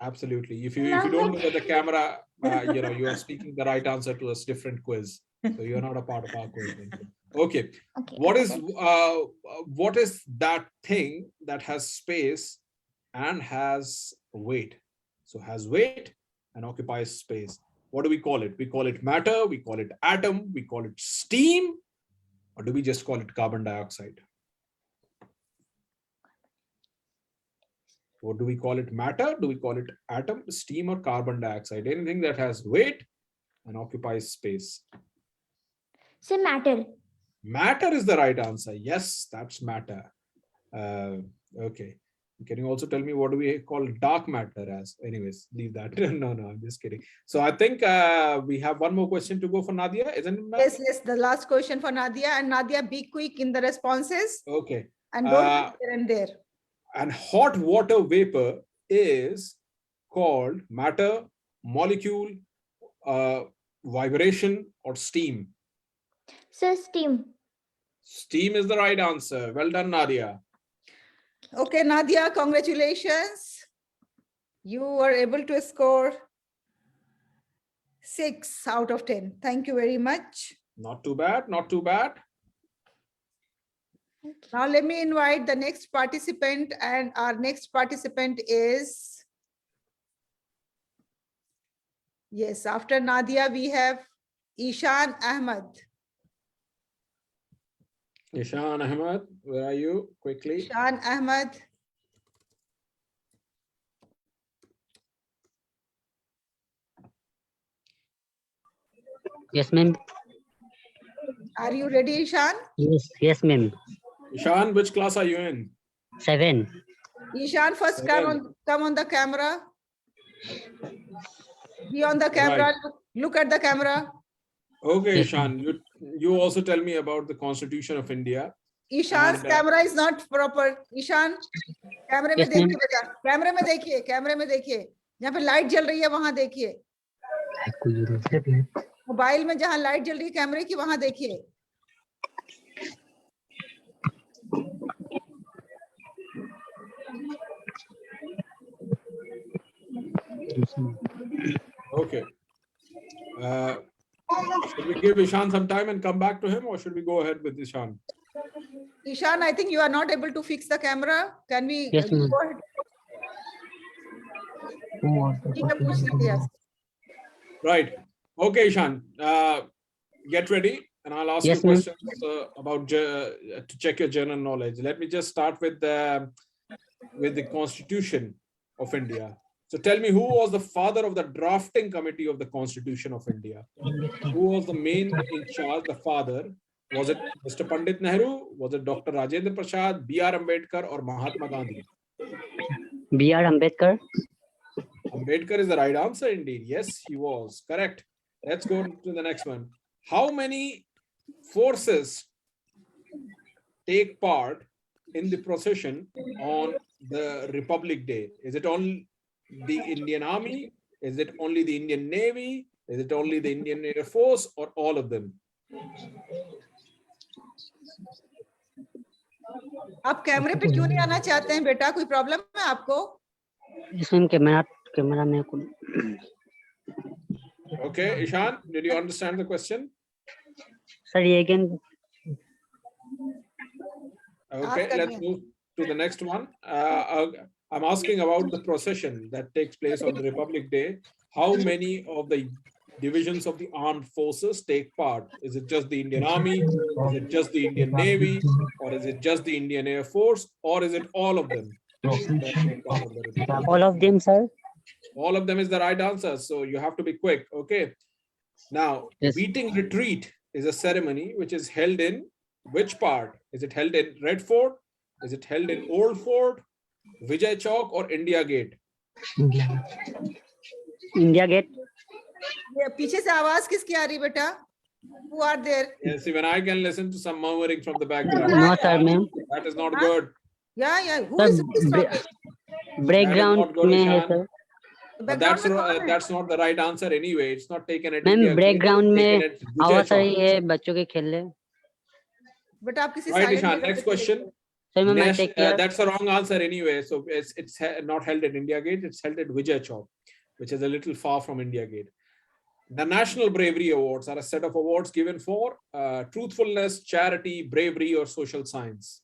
Absolutely. If you don't look at the camera, you are speaking the right answer to a different quiz. So you're not a part of our quiz. Okay. What is that thing that has space and has weight? So has weight and occupies space. What do we call it? We call it matter, we call it atom, we call it steam, or do we just call it carbon dioxide? What do we call it? Matter? Do we call it atom, steam, or carbon dioxide? Anything that has weight and occupies space. Say matter. Matter is the right answer. Yes, that's matter. Okay. Can you also tell me what do we call dark matter as? Anyways, leave that. No, I'm just kidding. So I think we have one more question to go for Nadia, isn't it? Yes, the last question for Nadia. And Nadia, be quick in the responses. Okay. And don't go here and there. And hot water vapor is called matter, molecule, vibration, or steam? Say steam. Steam is the right answer. Well done, Nadia. Okay, Nadia, congratulations. You were able to score 6 out of 10. Thank you very much. Not too bad, not too bad. Now let me invite the next participant, and our next participant is, yes, after Nadia, we have Ishan Ahmed. Ishan Ahmed, where are you? Quickly. Ishan Ahmed. Yes, ma'am. Are you ready, Ishan? Yes, ma'am. Ishan, which class are you in? 7. Ishan, first come on the camera. Be on the camera. Right. Look at the camera. Okay, Yes, Ishan, you also tell me about the Constitution of India. Ishan's And, camera is not proper. Ishan, कैमरे में Yes, देखिए ma'am. बेटा, कैमरे में देखिए, कैमरे में देखिए, जहाँ पे लाइट जल रही है वहां देखिए, मोबाइल में जहाँ लाइट जल रही है कैमरे की वहां देखिए. Okay. Should we give Ishan some time and come back to him, or should we go ahead with Ishan? Ishan, I think you are not able to fix the camera. Can we Yes, ma'am. go ahead? ठीक है, पूछ लीजिए. Right. Okay, Ishan. Get ready, and I'll ask Yes, you ma'am. questions about to check your general knowledge. Let me just start with the Constitution of India. So tell me, who was the father of the drafting committee of the Constitution of India? Who was the main in charge, the father? Was it Mr. Pandit Nehru? Was it Dr. Rajendra Prasad, B.R. Ambedkar, or Mahatma Gandhi? B.R. Ambedkar. Ambedkar is the right answer indeed. Yes, he was. Correct. Let's go to the next one. How many forces take part in the procession on the Republic Day? Is it only the Indian Army? Is it only the Indian Navy? Is it only the Indian Air Force, or all of them? आप कैमरे पे क्यों नहीं आना चाहते हैं बेटा? कोई प्रॉब्लम है आपको? इसमें कैमरा में Okay, Ishan, did you understand the question? Sir ये again. Okay, let's move to the next one. I'm asking about the procession that takes place on the Republic Day. How many of the divisions of the armed forces take part? Is it just the Indian Army? Is it just the Indian Navy? Or is it just the Indian Air Force? Or is it all of them? All of them, sir. All of them is the right answer. So you have to be quick. Okay. Now, Yes. beating retreat is a ceremony which is held in which part? Is it held in Red Fort? Is it held in Old Fort, Vijay Chowk, or India Gate? India Gate. ये पीछे से आवाज किसकी आ रही बेटा? Who are there? Yes, even I can listen to some murmuring from the background. No, sir, ma'am. That is not good. Yeah. Who Sir, is talking? Breakground not good, में है Ishan. sir. But that's not the right answer anyway. It's not taken at ma'am India Gate, background it's में taken at Vijay आवाज आ Chowk. रही है बच्चों के खेलने. बेटा आप किसी Right, silent Ishan. जगह Next पे question. सर मैं माइक टेक किया. That's the wrong answer anyway. So it's not held at India Gate. It's held at Vijay Chowk, which is a little far from India Gate. The National Bravery Awards are a set of awards given for truthfulness, charity, bravery, or social science.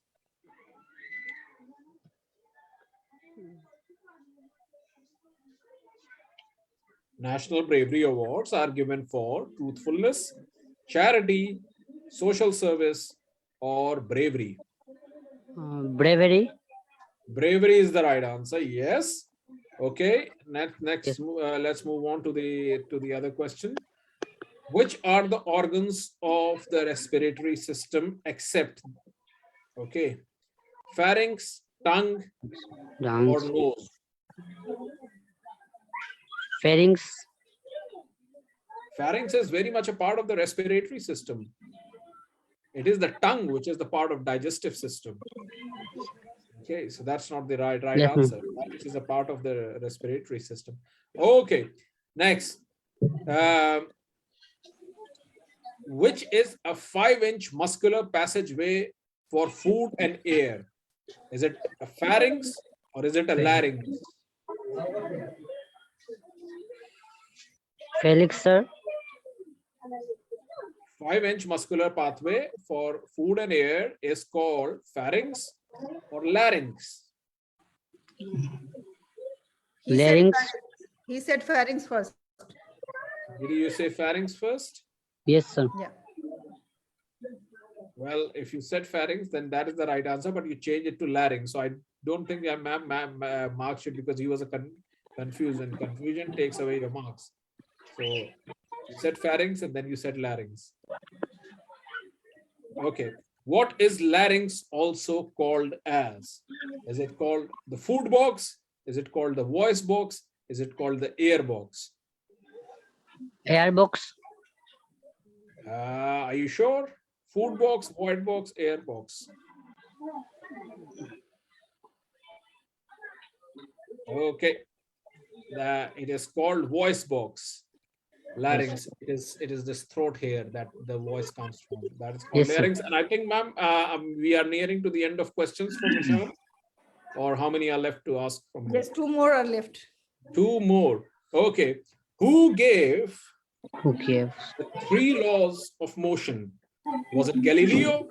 National Bravery Awards are given for truthfulness, charity, social service, or bravery. Bravery. Bravery is the right answer. Yes. Okay. Next, Yes. let's move on to the other question. Which are the organs of the respiratory system except, okay, pharynx, tongue, or Lungs. nose? Pharynx. Pharynx is very much a part of the respiratory system. It is the tongue which is the part of digestive system. Okay, so that's not the right Yes, ma'am. answer. Pharynx is a part of the respiratory system. Okay, next. Which is a 5-inch muscular passageway for food and air? Is it a pharynx or is it a larynx? Felix, sir. 5-inch muscular pathway for food and air is called pharynx or larynx. He said Larynx. pharynx. He said pharynx first. Did you say pharynx first? Yes, sir. Yeah. Well, if you said pharynx, then that is the right answer, but you change it to larynx. So I don't think that marks it because he was a confused, and confusion takes away your marks. So you said pharynx and then you said larynx. Okay. What is larynx also called as? Is it called the food box? Is it called the voice box? Is it called the air box? Air box. Are you sure? Food box, void box, air box. Okay. It is called voice box. Larynx. It is this throat hair that the voice comes from. That is called Yes, sir. larynx. And I think, ma'am, we are nearing to the end of questions from Nishan. Or how many are left to ask from her? Yes, 2 more are left. 2 more. Okay. Who gave Who gave? the 3 laws of motion? Was it Galileo?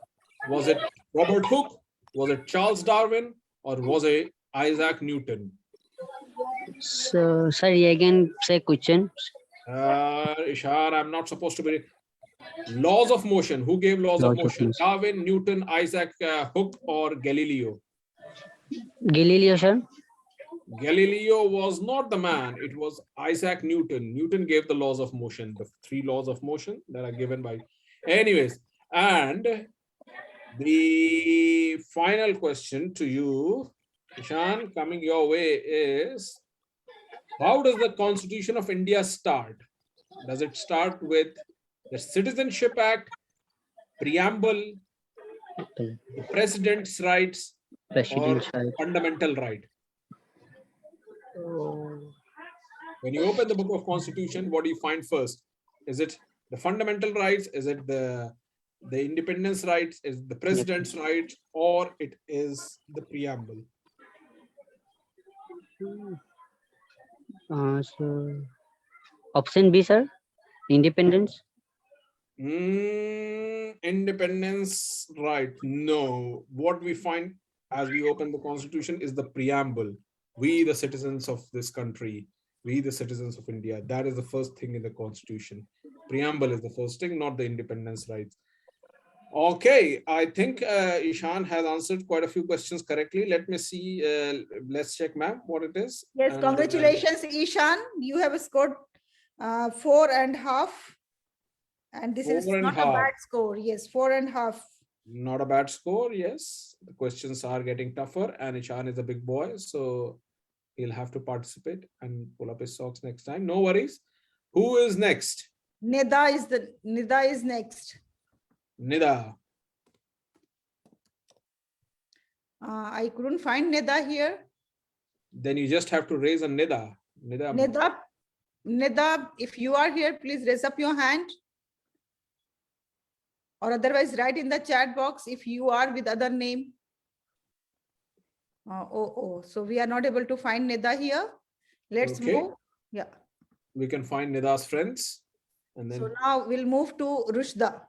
Was it Robert Hooke? Was it Charles Darwin? Or was it Isaac Newton? So, sir, again say question. Ishar, I'm not supposed to be. Laws of motion. Who gave laws of Laws of motion? motion. Darwin, Newton, Isaac Hooke, or Galileo? Galileo, sir. Galileo was not the man. It was Isaac Newton. Newton gave the laws of motion, the 3 laws of motion that are given by. Anyways, and the final question to you, Ishan, coming your way is, how does the Constitution of India start? Does it start with the Citizenship Act, preamble, the President's rights, or President's right. fundamental right? When you open the book of Constitution, what do you find first? Is it the fundamental rights? Is it the independence rights? Is it the president's rights? Or it is the preamble? So, option B, sir. Independence. Independence right? No. What we find as we open the Constitution is the preamble. We, the citizens of this country, we, the citizens of India. That is the first thing in the Constitution. Preamble is the first thing, not the independence rights. Okay, I think Ishan has answered quite a few questions correctly. Let me see. Let's check, ma'am, what it is. Yes, And, congratulations, Ishan. You have scored 4.5. And this is 4.5. not a bad score. Yes, 4.5. Not a bad score, yes. The questions are getting tougher, and Ishan is a big boy, so he'll have to participate and pull up his socks next time. No worries. Who is next? Nida is next. Nida. I couldn't find Nida here. Then you just have to raise a Nida. Nida, if you are here, please raise up your hand. Or otherwise write in the chat box if you are with other name. So we are not able to find Nida here. Let's Okay. move. Yeah. We can find Nida's friends. And then So now we'll move to Rushda.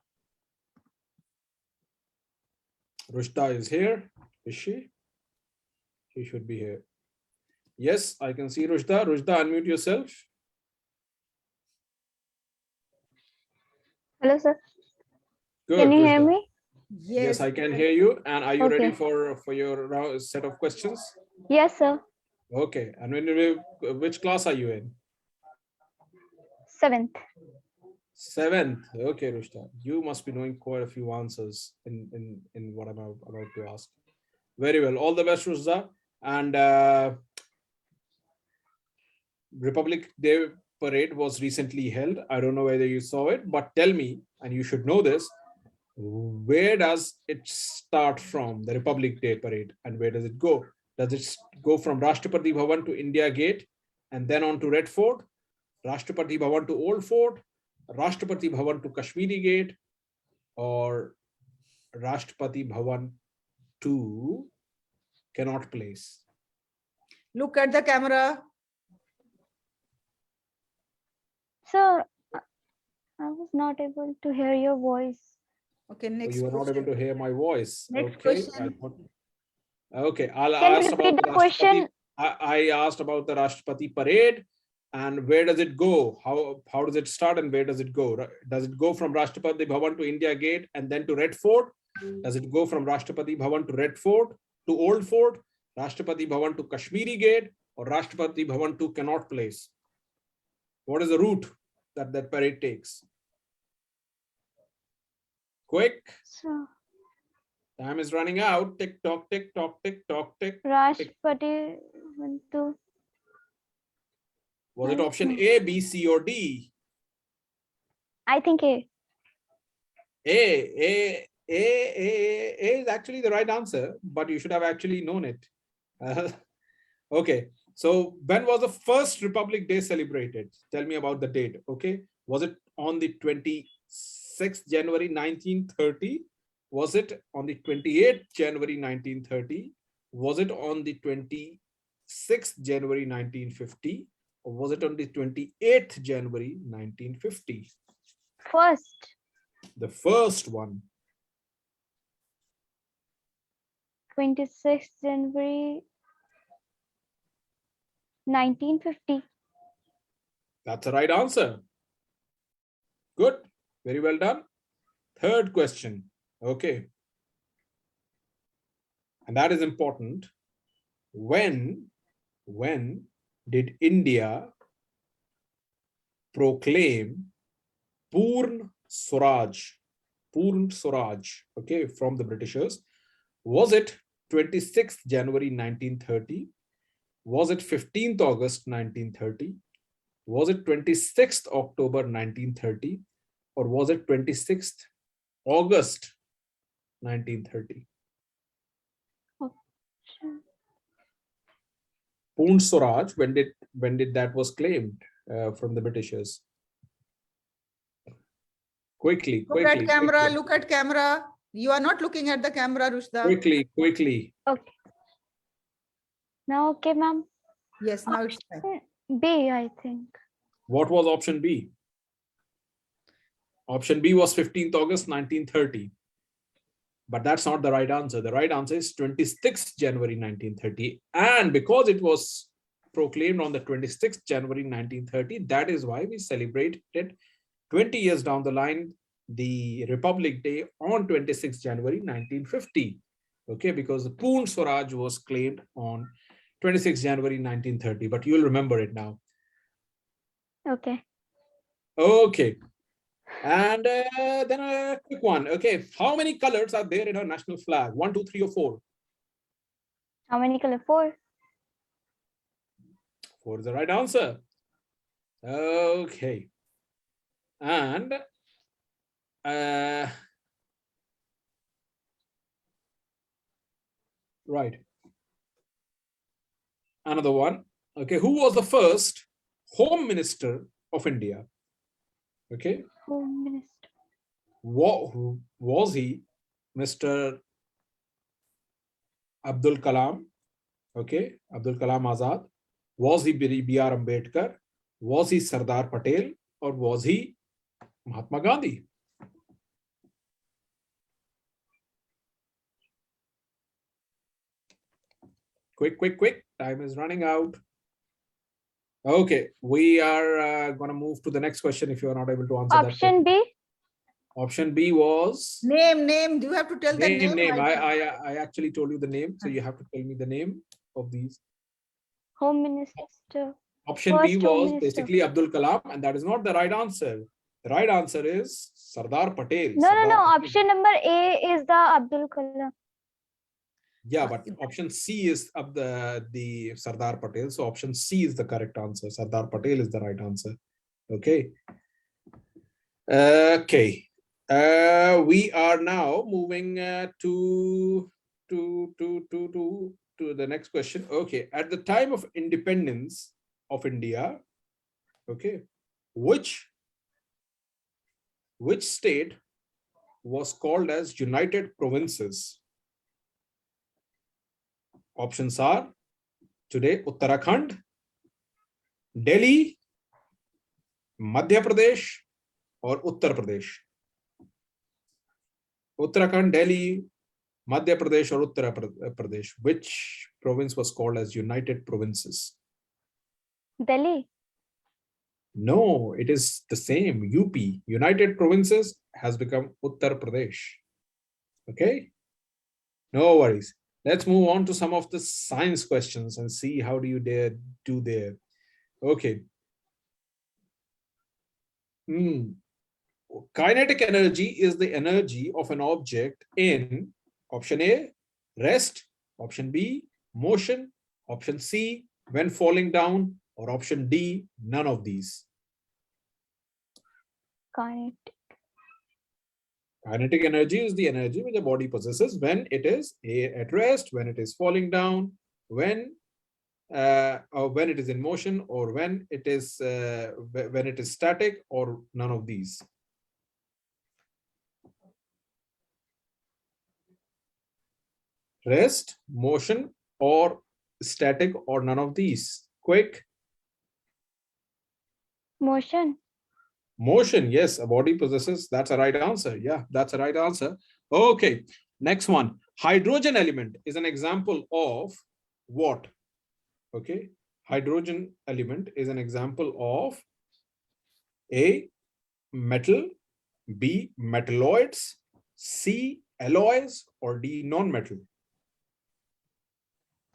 Rushda is here. Is she? She should be here. Yes, I can see Rushda. Rushda, unmute yourself. Hello, sir. Good. Can you hear Rushda. me? Yes, I can hear you. And are you ready Okay. for your set of questions? Yes, sir. Okay. And which class are you in? 7th. 7th. Okay, Rushda. You must be knowing quite a few answers in what I'm about to ask. Very well. All the best, Rushda. And Republic Day parade was recently held. I don't know whether you saw it, but tell me, and you should know this, where does it start from, the Republic Day parade, and where does it go? Does it go from Rashtrapati Bhavan to India Gate and then on to Red Fort, Rashtrapati Bhavan to Old Fort, Rashtrapati Bhavan to Kashmiri Gate, or Rashtrapati Bhavan to Connaught Place? Look at the camera. Sir, I was not able to hear your voice. Okay, So next you were not question. able to hear my voice. Next Okay. question. Okay, I'll Can you ask repeat about the the question? Rashtrapati. I asked about the Rashtrapati parade and where does it go? How does it start and where does it go? Does it go from Rashtrapati Bhavan to India Gate and then to Red Fort? Does it go from Rashtrapati Bhavan to Red Fort to Old Fort, Rashtrapati Bhavan to Kashmiri Gate, or Rashtrapati Bhavan to Connaught Place? What is the route that parade takes? Quick, So, time is running out. Tick tock, tick tock, tick tock, tick. Rashtrapati went to. Was it I option think- A, B, C, or D? I think A. A is actually the right answer, but you should have actually known it. Okay, so when was the first Republic Day celebrated? Tell me about the date. Okay, was it on the 26th January 1930? Was it on the 28th January 1930? Was it on the 26th January 1950? Or was it on the 28th January 1950? First, The first one. 26th January 1950. That's the right answer. Good. Very well done. Third question. Okay. And that is important. When did India proclaim Purn Swaraj, okay, from the Britishers? Was it 26th January 1930? Was it 15th August 1930? Was it 26th October 1930? Or was it 26th August 1930? Purn Swaraj, when did that was claimed from the Britishers? Quickly. Look at camera. Look at camera. You are not looking at the camera, Rushda. Quickly. Okay. Now, okay, ma'am. Yes, now it's time. B, I think. What was option B? Option B was 15th August 1930. But that's not the right answer. The right answer is 26th January 1930. And because it was proclaimed on the 26th January 1930, that is why we celebrate it 20 years down the line, the Republic Day on 26th January 1950. Okay, because the Purn Swaraj was claimed on 26th January 1930, but you'll remember it now. Okay. Okay. And then a quick one. Okay, how many colors are there in our national flag? 1, 2, 3, or 4? How many color? 4. 4 is the right answer. Okay. And right. Another one. Okay, who was the first Home Minister of India? Okay. Home Minister. Who was he? Mr. Abdul Kalam. Okay, Abdul Kalam Azad. Was he B.R. Ambedkar? Was he Sardar Patel? Or was he Mahatma Gandhi? Quick. Time is running out. Okay, we are going to move to the next question if you are not able to answer that. Option B. Option B was Name. Do you have to tell the name? name. I I actually told you the name, so you have to tell me the name of these. Home Minister. Option B First Home was Minister. basically Abdul Kalam, and that is not the right answer. The right answer is Sardar Patel. No. Sardar Patel. Option number A is the Abdul Kalam. Yeah, but option C is of the Sardar Patel. So option C is the correct answer. Sardar Patel is the right answer. Okay. Okay. We are now moving to the next question. Okay. At the time of independence of India, okay, which state was called as United Provinces? Options are today Uttarakhand, Delhi, Madhya Pradesh, or Uttar Pradesh. Uttarakhand, Delhi, Madhya Pradesh, or Uttar Pradesh. Which province was called as United Provinces? Delhi. No, it is the same. UP, United Provinces, has become Uttar Pradesh. Okay, no worries. Let's move on to some of the science questions and see how do you do there. Okay. Kinetic energy is the energy of an object in option A, rest, option B, motion, option C, when falling down, or option D, none of these. Kinetic. Kinetic energy is the energy which the body possesses when it is at rest, when it is falling down, when it is in motion, or when it is static, or none of these. Rest, motion, or static, or none of these. Quick. Motion. Motion, yes, a body possesses. That's a right answer. Yeah, that's a right answer. Okay, next one. Hydrogen element is an example of what? Okay, hydrogen element is an example of A, metal, B, metalloids, C, alloys, or D, non-metal.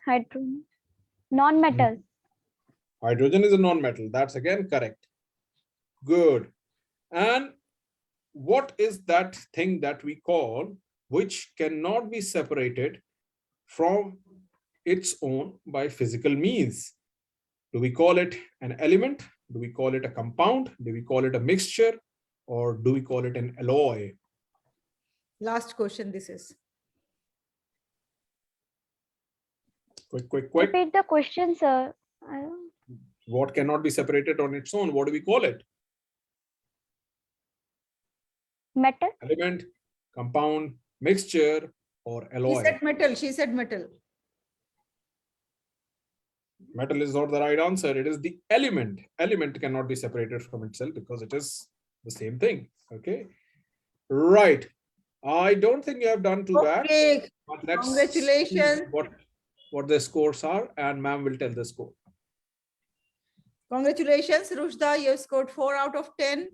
Hydrogen. Non-metal. Hydrogen is a non-metal. That's again correct. Good. And what is that thing that we call which cannot be separated from its own by physical means? Do we call it an element? Do we call it a compound? Do we call it a mixture? Or do we call it an alloy? Last question this is. Quick. Repeat the question, sir. What cannot be separated on its own? What do we call it? Metal. Element, compound, mixture, or alloy? She said metal. She said metal. Metal is not the right answer. It is the element. Element cannot be separated from itself because it is the same thing. Okay. Right. I don't think you have done too bad. But let's Congratulations. see what the scores are, and ma'am will tell the score. Congratulations, Rushda. You scored 4 out of 10.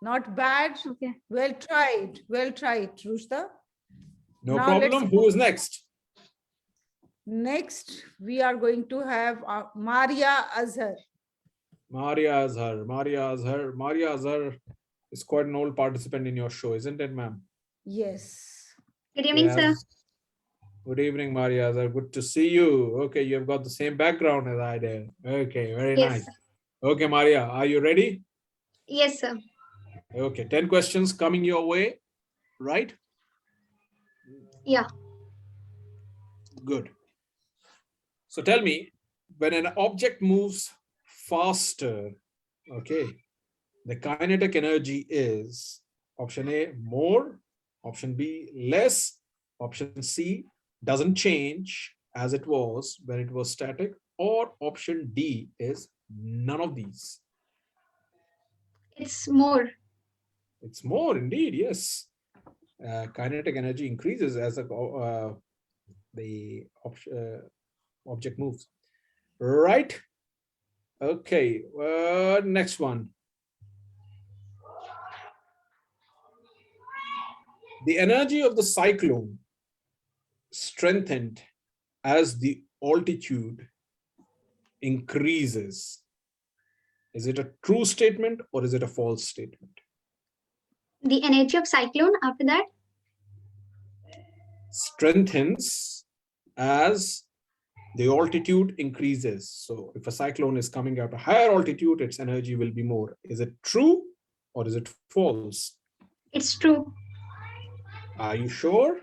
Not bad. Okay. Well tried. Well tried, Rushda. No Now problem. Who is next? Next, we are going to have Maria Azar. Maria Azar is quite an old participant in your show, isn't it, ma'am? Yes. Good evening, sir. Good evening, Maria Azar. Good to see you. Okay, you have got the same background as I did. Okay, very Yes, nice. sir. Okay, Maria, are you ready? Yes, sir. Okay, 10 questions coming your way, right? Yeah. Good. So tell me, when an object moves faster, okay, the kinetic energy is option A, more, option B, less, option C, doesn't change as it was when it was static, or option D is none of these. It's more. It's more indeed, yes. Kinetic energy increases as the object moves. Right? Okay, next one. The energy of the cyclone strengthened as the altitude increases. Is it a true statement or is it a false statement? The energy of cyclone after that? Strengthens as the altitude increases. So if a cyclone is coming at a higher altitude, its energy will be more. Is it true or is it false? It's true. Are you sure?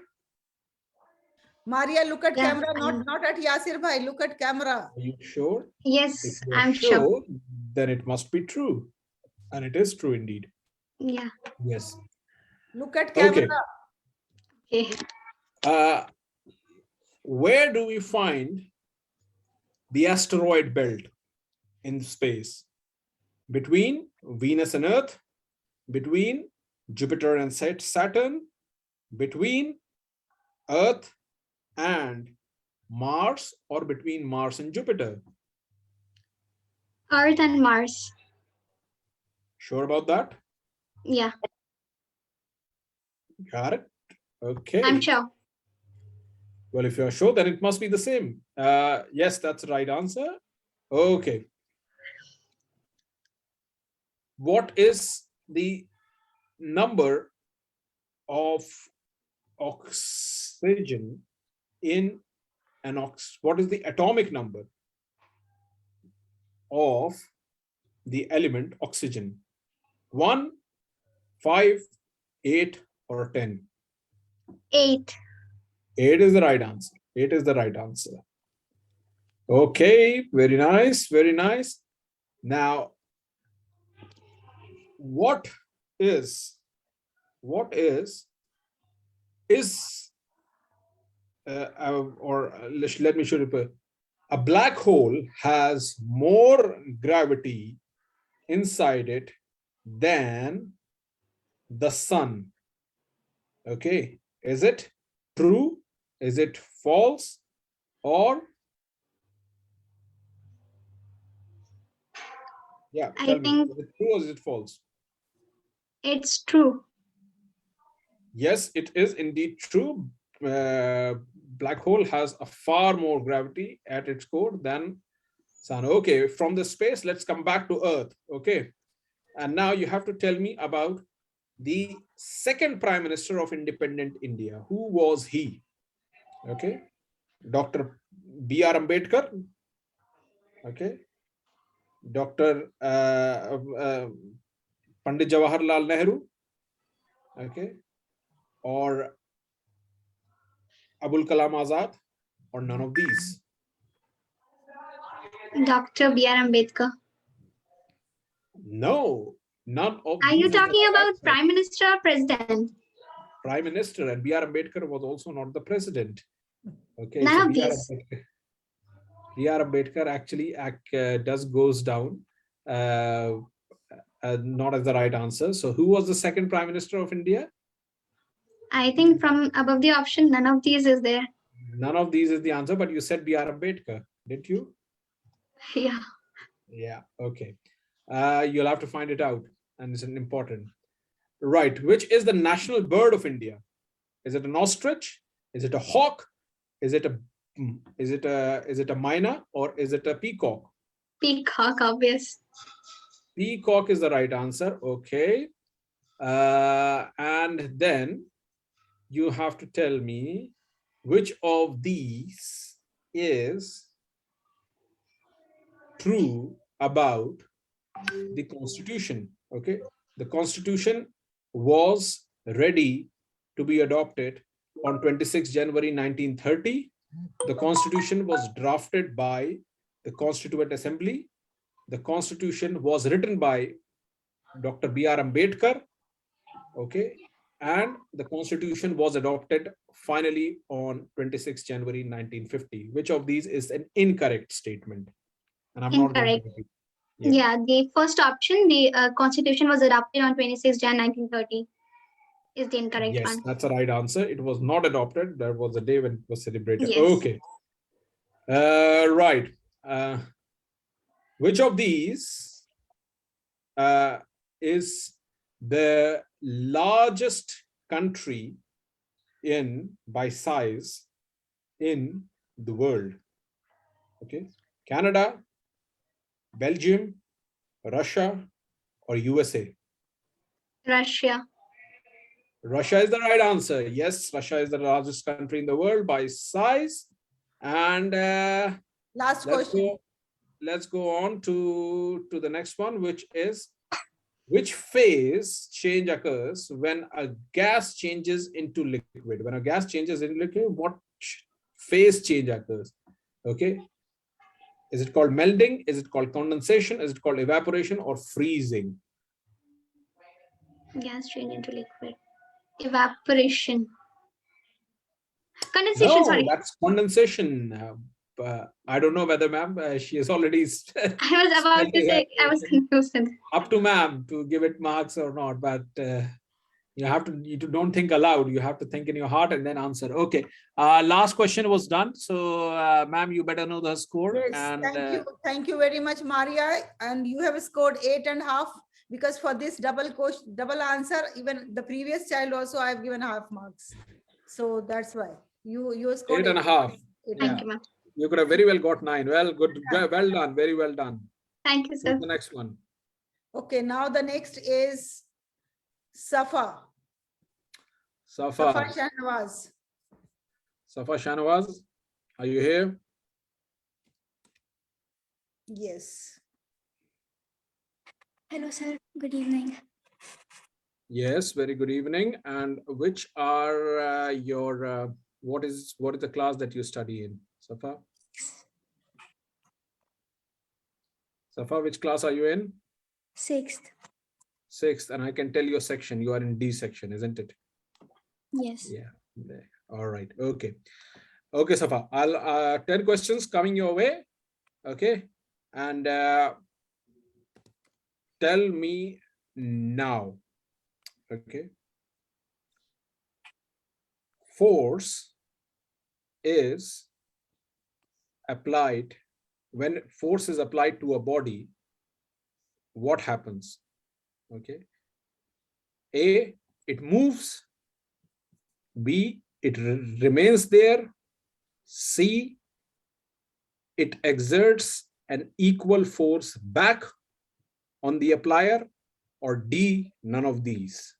Maria, look at Yeah, camera, not at Yasir bhai. Look at camera. Are you sure? If Yes, you're I'm sure. then it must be true. And it is true indeed. Yeah. Yes. Look at camera. Okay. Okay. Where do we find the asteroid belt in space? Between Venus and Earth, between Jupiter and Saturn, between Earth and Mars, or between Mars and Jupiter? Earth and Mars. Sure about that? Yeah, Got it? Okay. I'm sure. Well, if you're sure, then it must be the same. Yes, that's the right answer. Okay. What is the number of oxygen in an what is the atomic number of the element oxygen? 1, 5, 8, or 10? 8. 8 is the right answer. 8 is the right answer. Okay, very nice, very nice. Now, what is or let me show you. A black hole has more gravity inside it than the sun. Okay, is it true? Is it false? Or yeah, tell me, is it true or is it false? It's true. Yes, it is indeed true. Black hole has a far more gravity at its core than sun. Okay, from the space, let's come back to Earth. Okay, and now you have to tell me about the second Prime Minister of independent India. Who was he? Okay, Dr. B.R. Ambedkar. Okay, Dr. Pandit Jawaharlal Nehru. Okay, or Abul Kalam Azad, or none of these? Dr. B.R. Ambedkar. No, none of Are these. you talking about Prime Minister or President? Prime Minister, and B.R. Ambedkar was also not the president. Okay, None so of these. B.R. Ambedkar actually goes down, not as the right answer. So who was the second Prime Minister of India? I think from above the option, none of these is there. None of these is the answer, but you said B.R. Ambedkar, didn't you? Yeah. Yeah, okay. You'll have to find it out, and it's important. Right, which is the national bird of India? Is it an ostrich? Is it a hawk? Is it a myna, or is it a peacock? Peacock, obvious. Peacock is the right answer. Okay. And then you have to tell me which of these is true about the Constitution. Okay. The Constitution was ready to be adopted on 26 January 1930. The Constitution was drafted by the Constituent Assembly. The Constitution was written by Dr. B.R. Ambedkar. Okay. And the Constitution was adopted finally on 26 January 1950. Which of these is an incorrect statement? And I'm Incorrect. not going to repeat. Yeah, the first option, the Constitution was adopted on 26 Jan 1930 is the incorrect Yes, one. that's the right answer. It was not adopted. There was a day when it was celebrated. Yes. Okay. Right. Which of these is the largest country by size in the world? Okay, Canada, Belgium, Russia, or USA? Russia. Russia is the right answer. Yes, Russia is the largest country in the world by size. And Last question. let's go on to the next one, which is, which phase change occurs when a gas changes into liquid? When a gas changes into liquid, what phase change occurs? Okay. Is it called melting? Is it called condensation? Is it called evaporation or freezing? Gas change into liquid. Evaporation. Condensation, No, sorry. that's condensation. I don't know whether ma'am, she is already I was about to say, I was confused. up to ma'am to give it marks or not, but you don't think aloud. You have to think in your heart and then answer. Okay. Last question was done. So ma'am, you better know the score. Yes, And thank you. Thank you very much, Maria. And you have scored 8.5, because for this double answer, even the previous child also I've given half marks. So that's why you scored 8.5. Thank you, ma'am. You could have very well got 9. Well, good. Well done. Very well done. Thank you, sir. What's the next one? Okay, now the next is Safa. Safa Safa. Shahnawaz. Safa Shahnawaz, are you here? Yes. Hello, sir. Good evening. Yes, very good evening. And which are your what is the class that you study in, Safa? Safa, which class are you in? 6th. 6th, and I can tell your section. You are in D section, isn't it? Yes. Yeah. All right. Okay. Okay, Safa. I'll 10 questions coming your way. Okay, and tell me now. Okay. Force is applied. When force is applied to a body, what happens? Okay. A, it moves. B, it remains there. C, it exerts an equal force back on the applier, or D, none of these.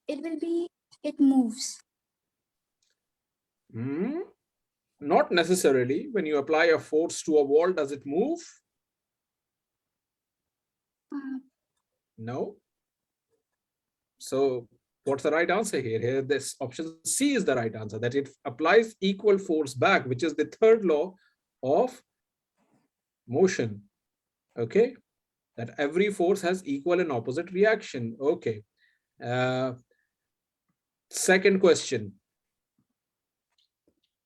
It moves. Not necessarily. When you apply a force to a wall, does it move? No. So what's the right answer here? Here, this option C is the right answer, that it applies equal force back, which is the third law of motion. Okay, that every force has equal and opposite reaction. Okay. Second question.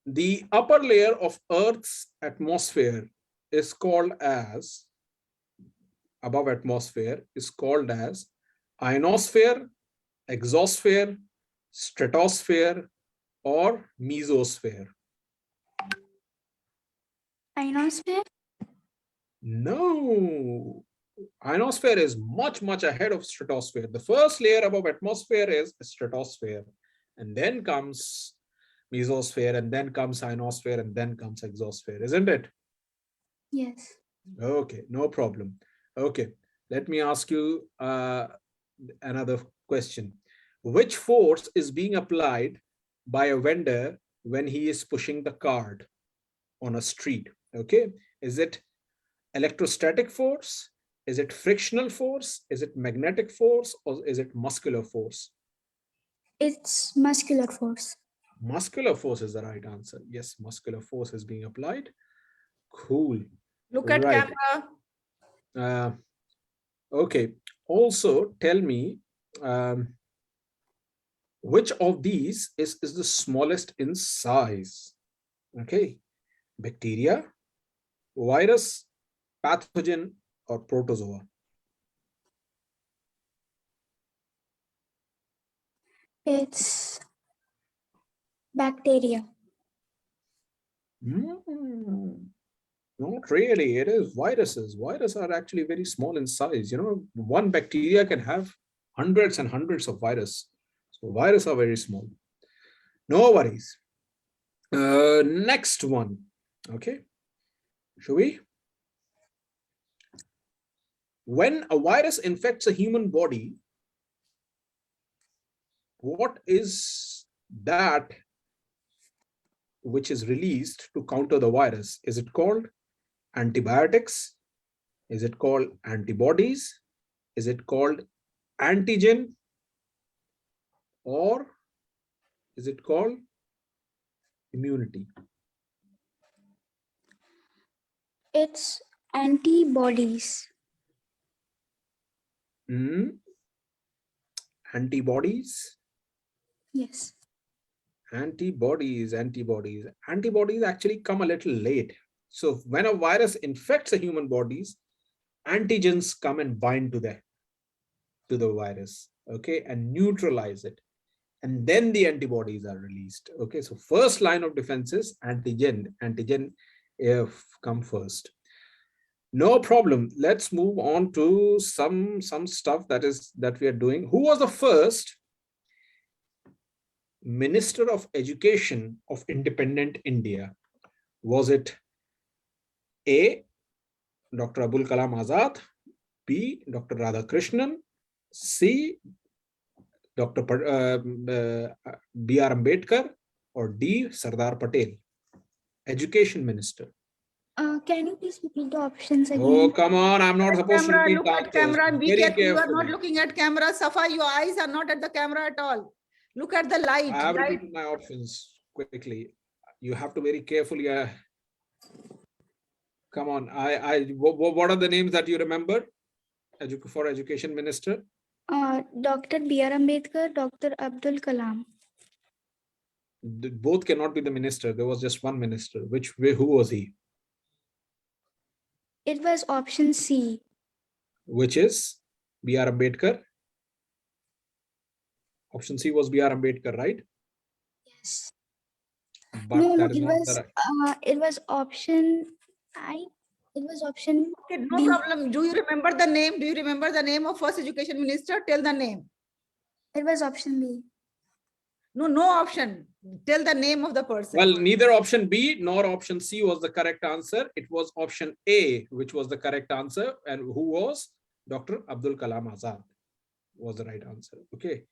The upper layer of Earth's atmosphere is called as, above atmosphere, is called as ionosphere, exosphere, stratosphere, or mesosphere? Ionosphere? No. Ionosphere is much, much ahead of stratosphere. The first layer above atmosphere is stratosphere, and then comes mesosphere, and then comes ionosphere, and then comes exosphere, isn't it? Yes. Okay, no problem. Okay, let me ask you another question. Which force is being applied by a vendor when he is pushing the cart on a street? Okay, is it electrostatic force? Is it frictional force? Is it magnetic force? Or is it muscular force? It's muscular force. Muscular force is the right answer. Yes, muscular force is being applied. Cool. Look at Right. camera. Okay. Also, tell me which of these is the smallest in size? Okay. Bacteria, virus, pathogen, or protozoa? It's bacteria. Not really. It is viruses. Viruses are actually very small in size. You know, one bacteria can have hundreds and hundreds of viruses. So viruses are very small. No worries. Next one. Okay. Shall we? When a virus infects a human body, what is that which is released to counter the virus? Is it called antibiotics? Is it called antibodies? Is it called antigen? Or is it called immunity? It's antibodies. Antibodies? Yes. Antibodies actually come a little late. So when a virus infects a human bodies, antigens come and bind to the virus, okay, and neutralize it, and then the antibodies are released. Okay, so first line of defense is antigen come first. No problem. Let's move on to some stuff that we are doing. Who was the first Minister of Education of independent India? Was it A, Dr. Abul Kalam Azad, B, Dr. Radhakrishnan, C, Dr. B.R. Ambedkar, or D, Sardar Patel? Education Minister. Can you please repeat the options again? Oh, come on. I'm not supposed to Camera, repeat look the at answers. camera and be Very careful. You are not carefully. looking at camera. Safa, your eyes are not at the camera at all. Look at the light. I have light. repeated my options quickly. You have to very carefully. Come on. What are the names that you remember for Education Minister? Dr. B.R. Ambedkar, Dr. Abdul Kalam. Both cannot be the minister. There was just one minister. Who was he? It was option C. Which is B.R. Ambedkar. Option C was B.R. Ambedkar, right? Yes. But No, that is it not was the right. it was option it was option Okay, no B. problem. Do you remember the name? Do you remember the name of first education minister? Tell the name. It was option B. No option. Tell the name of the person. Well, neither option B nor option C was the correct answer. It was option A, which was the correct answer. And who was? Dr. Abdul Kalam Azad was the right answer. Okay.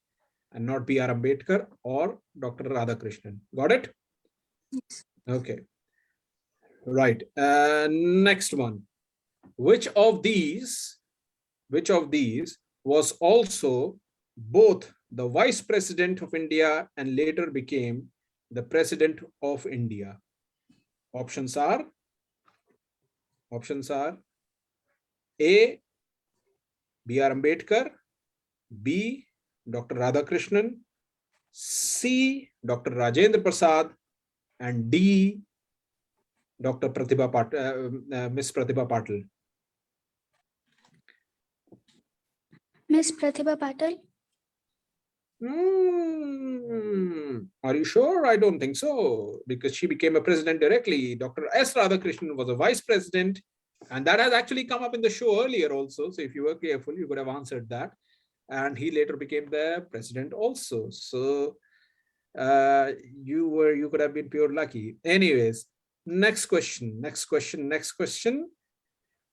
And not B.R. Ambedkar or Dr. Radhakrishnan. Got it? Yes. Okay. Right. Next one. Which of these was also both the Vice President of India and later became the President of India? Options are A, B.R. Ambedkar, B, Dr. Radhakrishnan, C, Dr. Rajendra Prasad, and D, Dr. Miss Pratibha Patil. Miss Pratibha Patil. Are you sure? I don't think so, because she became a president directly. Dr. S. Radhakrishnan was a vice president, and that has actually come up in the show earlier also. So if you were careful, you could have answered that. And he later became the president also. So you could have been pure lucky. Anyways, next question.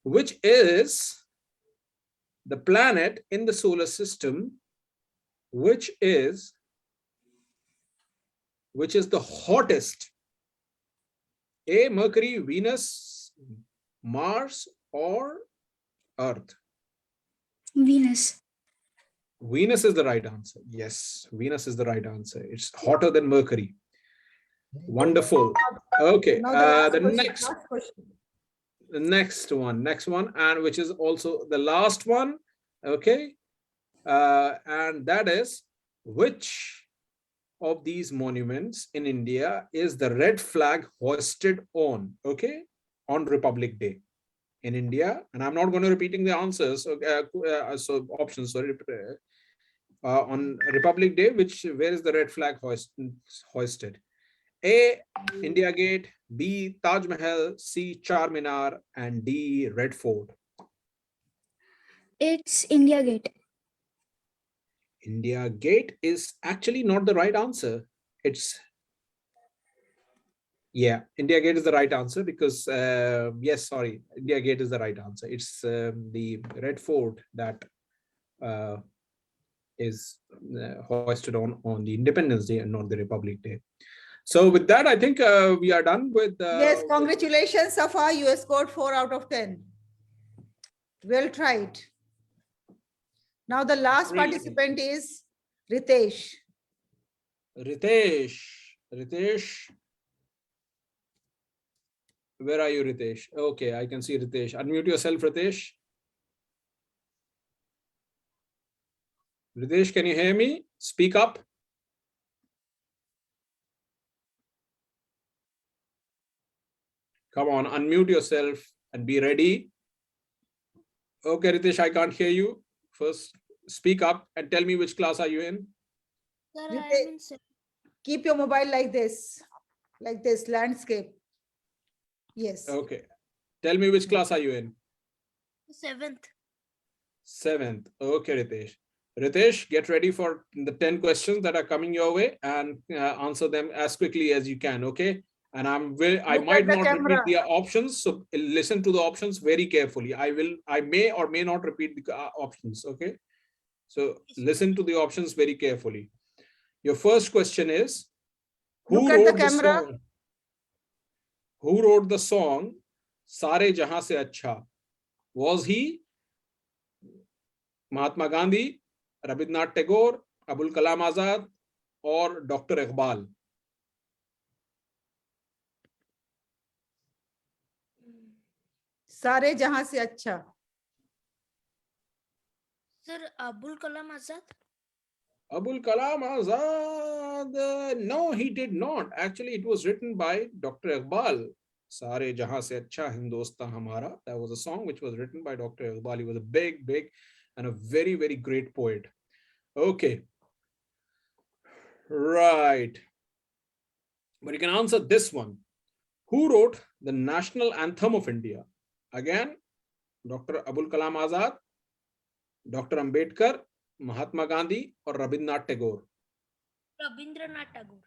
Which is the planet in the solar system which is the hottest? A, Mercury, Venus, Mars, or Earth? Venus. Venus is the right answer. Yes, Venus is the right answer. It's hotter than Mercury. Wonderful. Okay, the next one, and which is also the last one. Okay, and that is, which of these monuments in India is the red flag hoisted on? Okay, on Republic Day in India, and I'm not going to repeating the answers. So options. Sorry. On Republic Day, where is the red flag hoisted? A, India Gate, B, Taj Mahal, C, Charminar, and D, Red Fort. It's India Gate. India Gate is actually not the right answer. It's Yeah, India Gate is the right answer because, yes, sorry, India Gate is the right answer. It's the Red Fort that is hoisted on the Independence Day and not the Republic Day. So with that, I think we are done with. Yes, congratulations, Safa. You scored 4 out of 10. Well tried. Now the last Really? participant is Ritesh. Ritesh. Where are you, Ritesh? Okay, I can see Ritesh. Unmute yourself, Ritesh. Ritesh, can you hear me? Speak up. Come on, unmute yourself and be ready. Okay, Ritesh, I can't hear you. First, speak up and tell me which class are you in? Sir, You I take- am in Keep your mobile like this, landscape. Yes. Okay. Tell me which class are you in? 7th. 7th. Okay, Ritesh. Ritesh, get ready for the 10 questions that are coming your way and answer them as quickly as you can, okay? And I Look might at the not repeat camera. the options, so listen to the options very carefully. I may or may not repeat the options, okay? So listen to the options very carefully. Your first question is, Look at the camera. song? Who wrote the song Sare Jahan Se Acha? Was he Mahatma Gandhi, Rabindranath Tagore, Abul Kalam Azad, or Dr. Iqbal? सारे जहां से अच्छा. Sir, Abul Kalam Azad. Abul Kalam Azad. No, he did not. Actually, it was written by Dr. Iqbal. Sare Jahan Se Acha Hindostan Hamara. That was a song which was written by Dr. Iqbal. He was a big, and a very, very great poet. Okay. Right. But you can answer this one. Who wrote the national anthem of India? Again, Dr. Abul Kalam Azad, Dr. Ambedkar, Mahatma Gandhi, or Rabindranath Tagore? Rabindranath Tagore.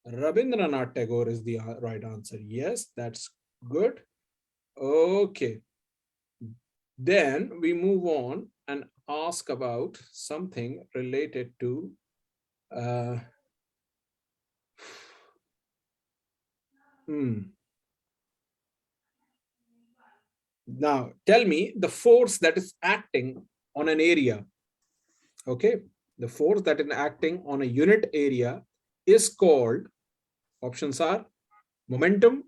Rabindranath Tagore is the right answer. Yes, that's good. Okay. Then we move on and ask about something related to Now, tell me the force that is acting on an area. Okay. The force that is acting on a unit area is called, options are momentum,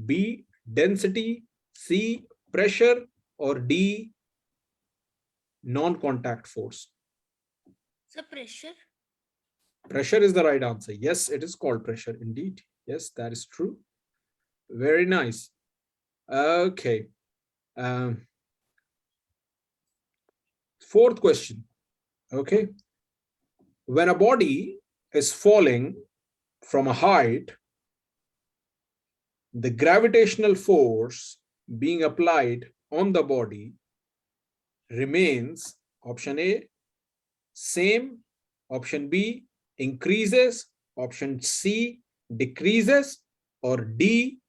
B, density, C, pressure, or D, non-contact force. Sir, pressure. Pressure is the right answer. Yes, it is called pressure indeed. Yes, that is true. Very nice. Okay. Fourth question. Okay. When a body is falling from a height, the gravitational force being applied on the body remains, option A, same, option B, increases, option C, decreases, or D,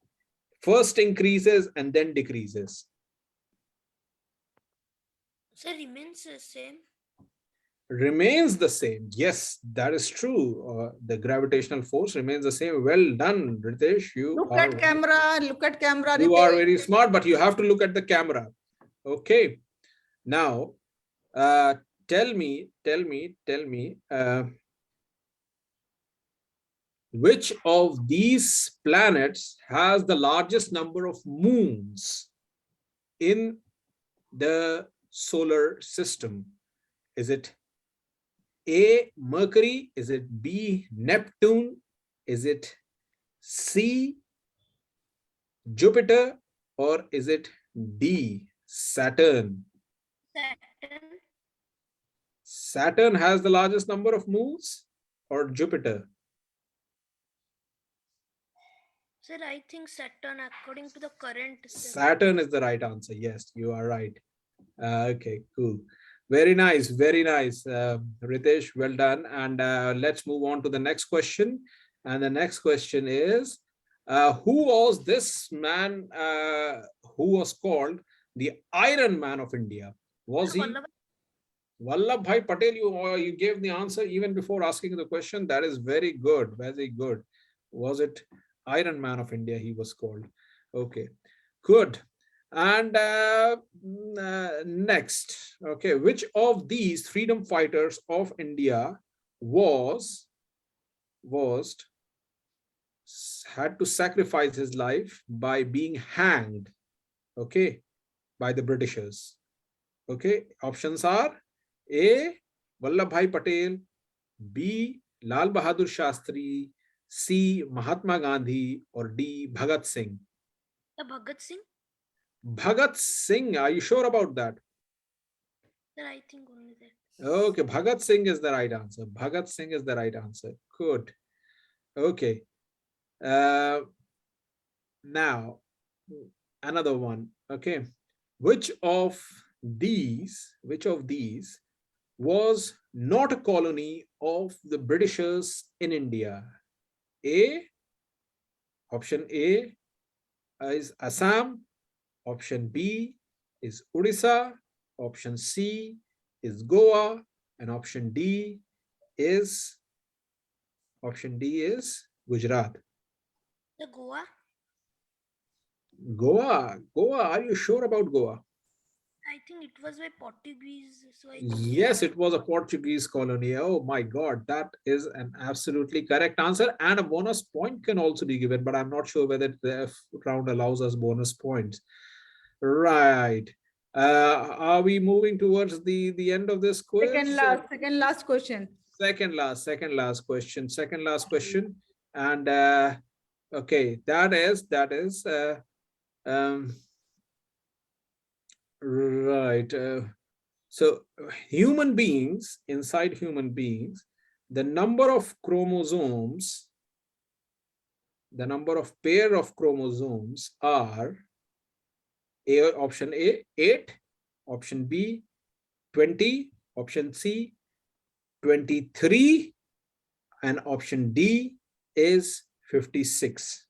first increases and then decreases. Sir, remains the same. Remains the same. Yes, that is true. The gravitational force remains the same. Well done, Ritesh. Look at camera. Look at camera. You are Ritesh. very smart, but you have to look at the camera. Okay. Now, tell me, which of these planets has the largest number of moons in the solar system? Is it A, Mercury? Is it B, Neptune? Is it C, Jupiter? Or is it D, Saturn? Saturn. Saturn has the largest number of moons, or Jupiter? Sir, I think Saturn according to the current. Saturn is the right answer. Yes, you are right. Okay, cool. Very nice, Ritesh, well done. And let's move on to the next question. And the next question is, Who was this man who was called the Iron Man of India? Was he Vallabhbhai Patel? You gave the answer even before asking the question. That is very good, very good. Was it Iron Man of India he was called? Okay, good. And next, okay, which of these freedom fighters of India had to sacrifice his life by being hanged, okay, by the Britishers? Okay, options are A. Vallabhbhai Patel, B. Lal Bahadur Shastri, C. Mahatma Gandhi, or D. Bhagat Singh? Bhagat Singh? Bhagat Singh, are you sure about that? Sir, I think only that. Okay, Bhagat Singh is the right answer. Bhagat Singh is the right answer. Good. Okay. Now, another one. Okay. Which of these was not a colony of the Britishers in India? Option A is Assam. Option B is Odisha. Option C is Goa. And option D is Gujarat. The Goa? Goa. Are you sure about Goa? I think it was by Portuguese. So I Yes, it was a Portuguese colony. Oh my God, that is an absolutely correct answer. And a bonus point can also be given, but I'm not sure whether the round allows us bonus points. Right. Are we moving towards the end of this quiz? Second last question. Second last question. And okay, that is right. So inside human beings, the number of chromosomes, the number of pair of chromosomes are option A, 8, option B, 20, option C, 23, and option D is 56.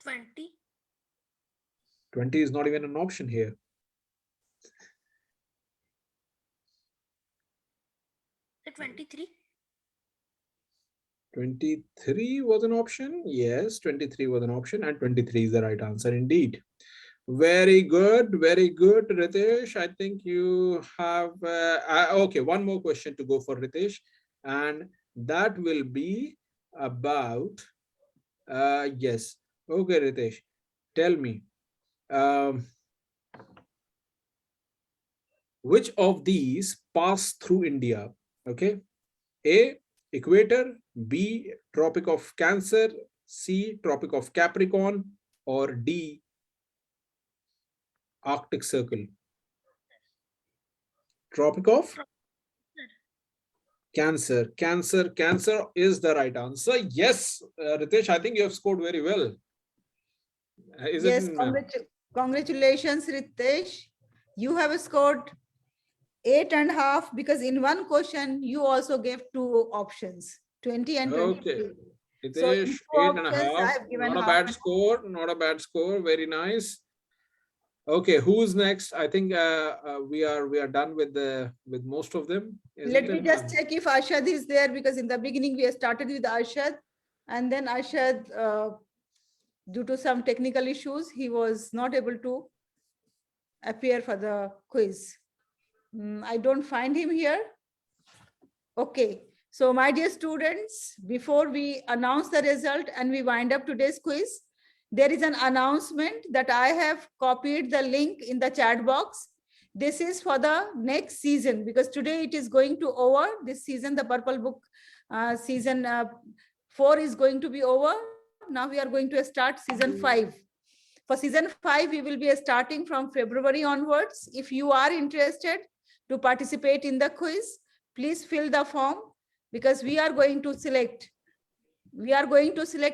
20. 20 is not even an option here. The 23. 23 was an option. Yes, 23 was an option, and 23 is the right answer indeed. Very good, Ritesh. I think you have okay, one more question to go for Ritesh, and that will be about yes. Okay, Ritesh, tell me, which of these pass through India? Okay, A, equator, B, Tropic of Cancer, C, Tropic of Capricorn, or D, Arctic Circle? Tropic of Cancer. Cancer is the right answer. Yes, Ritesh, I think you have scored very well. Yes, congratulations, Ritesh. You have scored 8.5 because in one question you also gave 2 options, 20 and 23. Okay. So in Ritesh, 2 8.5. options, I have given Not a half bad score. Not a bad score. Very nice. Okay, who's next? I think we are done with most of them. Let me just check if Arshad is there, because in the beginning we started with Arshad, and then Arshad, due to some technical issues, he was not able to appear for the quiz. I don't find him here. Okay, so my dear students, before we announce the result and we wind up today's quiz, there is an announcement that I have copied the link in the chat box. This is for the next season, because today it is going to over this season. The Purple Book season 4 is going to be over. Now we are going to start season 5. For season 5, we will be starting from February onwards. If you are interested to participate in the quiz, please fill the form, because we are going to select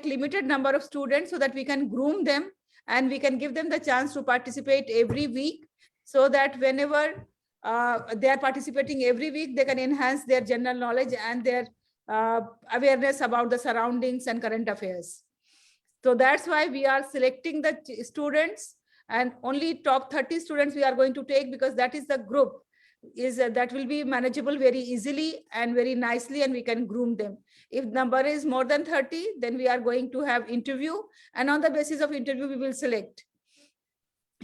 limited number of students so that we can groom them and we can give them the chance to participate every week, so that whenever they are participating every week, they can enhance their general knowledge and their awareness about the surroundings and current affairs. So that's why we are selecting the students, and only top 30 students we are going to take, because that is the group that will be manageable very easily and very nicely, and we can groom them. If number is more than 30, then we are going to have interview, and on the basis of interview we will select.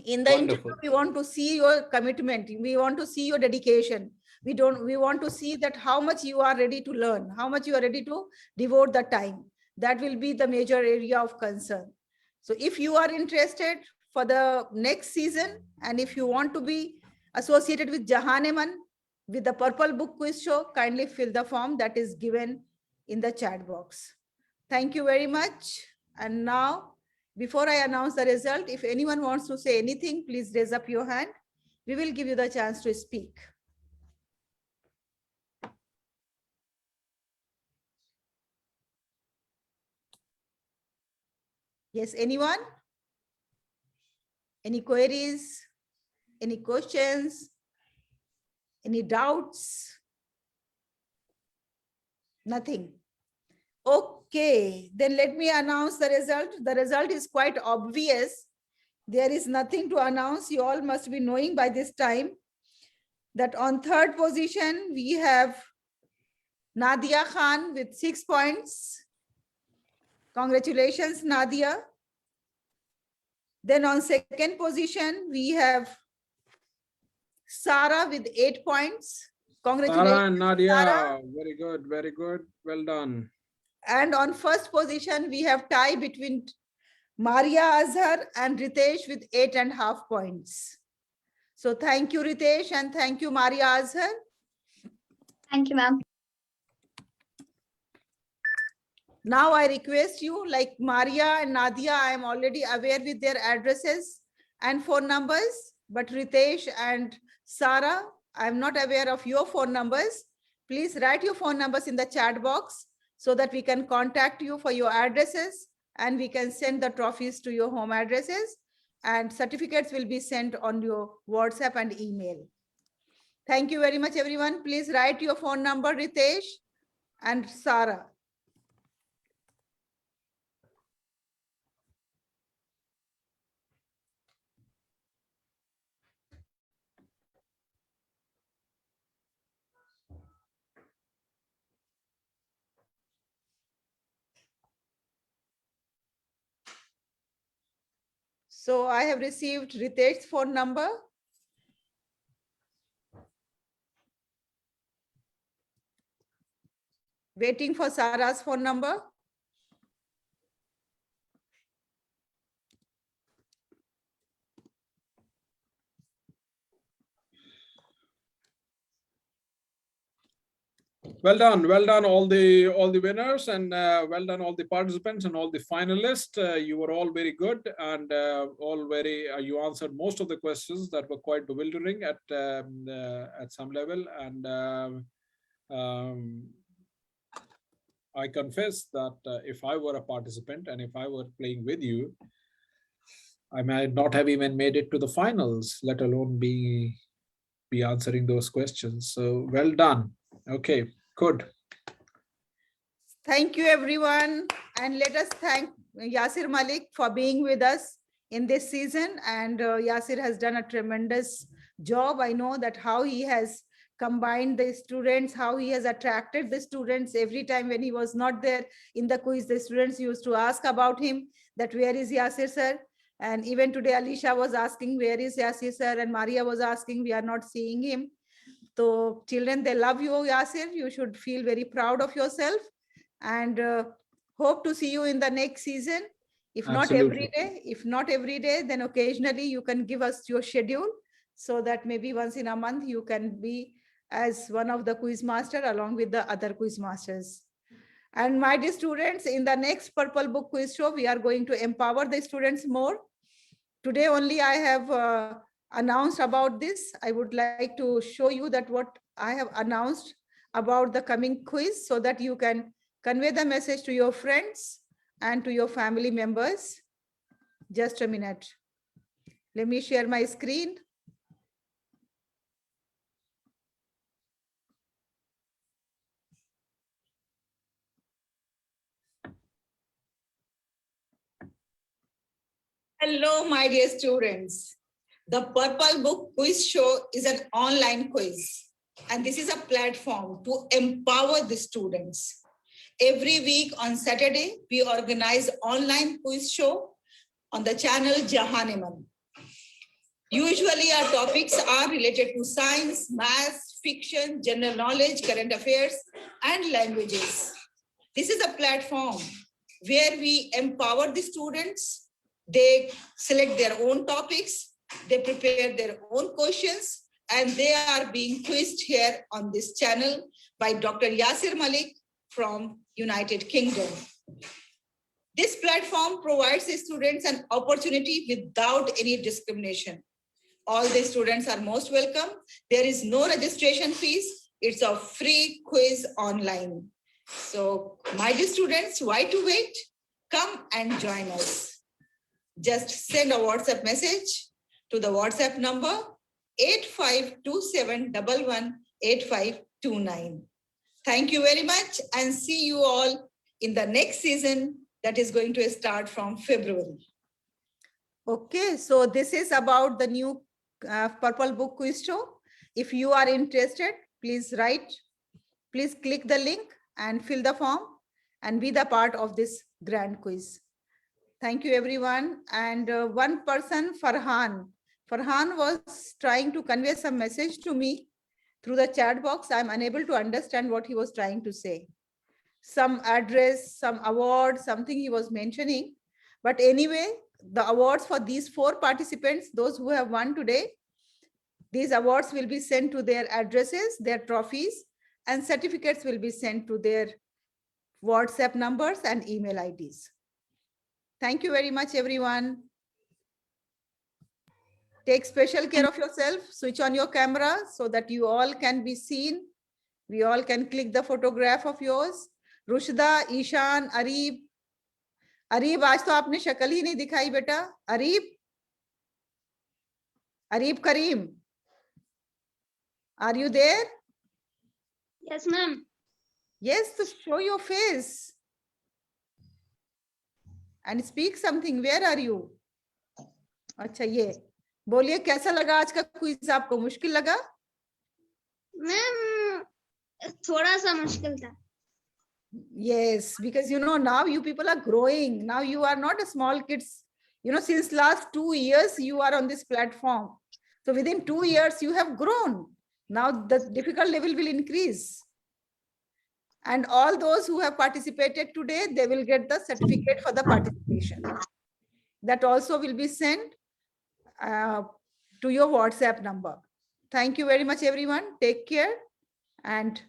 In the interview, Wonderful. we want to see your commitment, we want to see your dedication, we want to see that how much you are ready to learn, how much you are ready to devote the time. That will be the major area of concern. So if you are interested for the next season, and if you want to be associated with JAHAN-E with the Purple Book Quiz Show, kindly fill the form that is given in the chat box. Thank you very much. And now, before I announce the result, if anyone wants to say anything, please raise up your hand. We will give you the chance to speak. Yes, anyone? Any queries? Any questions? Any doubts? Nothing. Okay, then let me announce the result. The result is quite obvious. There is nothing to announce. You all must be knowing by this time that on third position, we have Nadia Khan with 6 points. Congratulations, Nadia. Then on second position, we have Sarah with 8 points. Congratulations, Sarah and Nadia, Sarah. very good, very good. Well done. And on first position, we have tie between Maria Azar and Ritesh with 8.5 points. So thank you, Ritesh, and thank you, Maria Azar. Thank you, ma'am. Now I request you, like Maria and Nadia, I am already aware with their addresses and phone numbers, but Ritesh and Sarah, I am not aware of your phone numbers. Please write your phone numbers in the chat box so that we can contact you for your addresses, and we can send the trophies to your home addresses, and certificates will be sent on your WhatsApp and email. Thank you very much, everyone. Please write your phone number, Ritesh and Sarah. So I have received Ritesh's phone number. Waiting for Sarah's phone number. Well done all the winners, and well done all the participants and all the finalists. You were all very good, and all very you answered most of the questions that were quite bewildering at some level, and I confess that if I were a participant and if I were playing with you, I might not have even made it to the finals, let alone be answering those questions. So well done. Okay, good. Thank you, everyone. And let us thank Yasir Malik for being with us in this season. And Yasir has done a tremendous job. I know that how he has combined the students, how he has attracted the students. Every time when he was not there in the quiz, the students used to ask about him, that where is Yasir sir? And even today, Alicia was asking, where is Yasir sir? And Maria was asking, we are not seeing him. So children, they love you, Yasir. You should feel very proud of yourself, and hope to see you in the next season. If Absolutely. not every day, then occasionally you can give us your schedule, so that maybe once in a month you can be as one of the quiz master along with the other quiz masters. And my dear students, in the next Purple Book Quiz Show, we are going to empower the students more. Today only I have announced about this. I would like to show you that what I have announced about the coming quiz, so that you can convey the message to your friends and to your family members. Just a minute. Let me share my screen. Hello, my dear students. The Purple Book Quiz Show is an online quiz, and this is a platform to empower the students. Every week on Saturday, we organize online quiz show on the channel JAHAN-E. Usually our topics are related to science, maths, fiction, general knowledge, current affairs, and languages. This is a platform where we empower the students. They select their own topics, they prepare their own questions, and they are being quizzed here on this channel by Dr. Yasir Malik from United Kingdom. This platform provides the students an opportunity without any discrimination. All the students are most welcome. There is no registration fees. It's a free quiz online. So, my dear students, why to wait? Come and join us. Just send a WhatsApp message to the WhatsApp number 8527118529. Thank you very much and see you all in the next season that is going to start from February. Okay, so this is about the new Purple Book Quiz Show. If you are interested, please write, please click the link and fill the form and be the part of this grand quiz. Thank you, everyone. And one person, Farhan was trying to convey some message to me through the chat box. I'm unable to understand what he was trying to say. Some address, some award, something he was mentioning. But anyway, the awards for these 4 participants, those who have won today, these awards will be sent to their addresses, their trophies, and certificates will be sent to their WhatsApp numbers and email IDs. Thank you very much, everyone. Take special care of yourself. Switch on your camera so that you all can be seen. We all can click the photograph of yours. Rushda, Ishan, Arib. Arib, आज तो आपने शक्ल ही नहीं दिखाई बेटा. Arib Karim. Are you there? Yes, ma'am. Yes, to show your face. And speak something. Where are you? अच्छा ये. बोलिए कैसा लगा आज का क्विज आपको मुश्किल लगा? मैम थोड़ा सा मुश्किल था. Yes, because you know now you people are growing. Now you are not a small kids. You know, since last 2 years you are on this platform. So within 2 years you have grown. Now the difficult level will increase. And all those who have participated today, they will get the certificate for the participation. That also will be sent to your WhatsApp number. Thank you very much, everyone. Take care and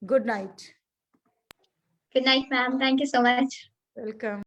good night. Good night, ma'am. Thank you so much. Welcome.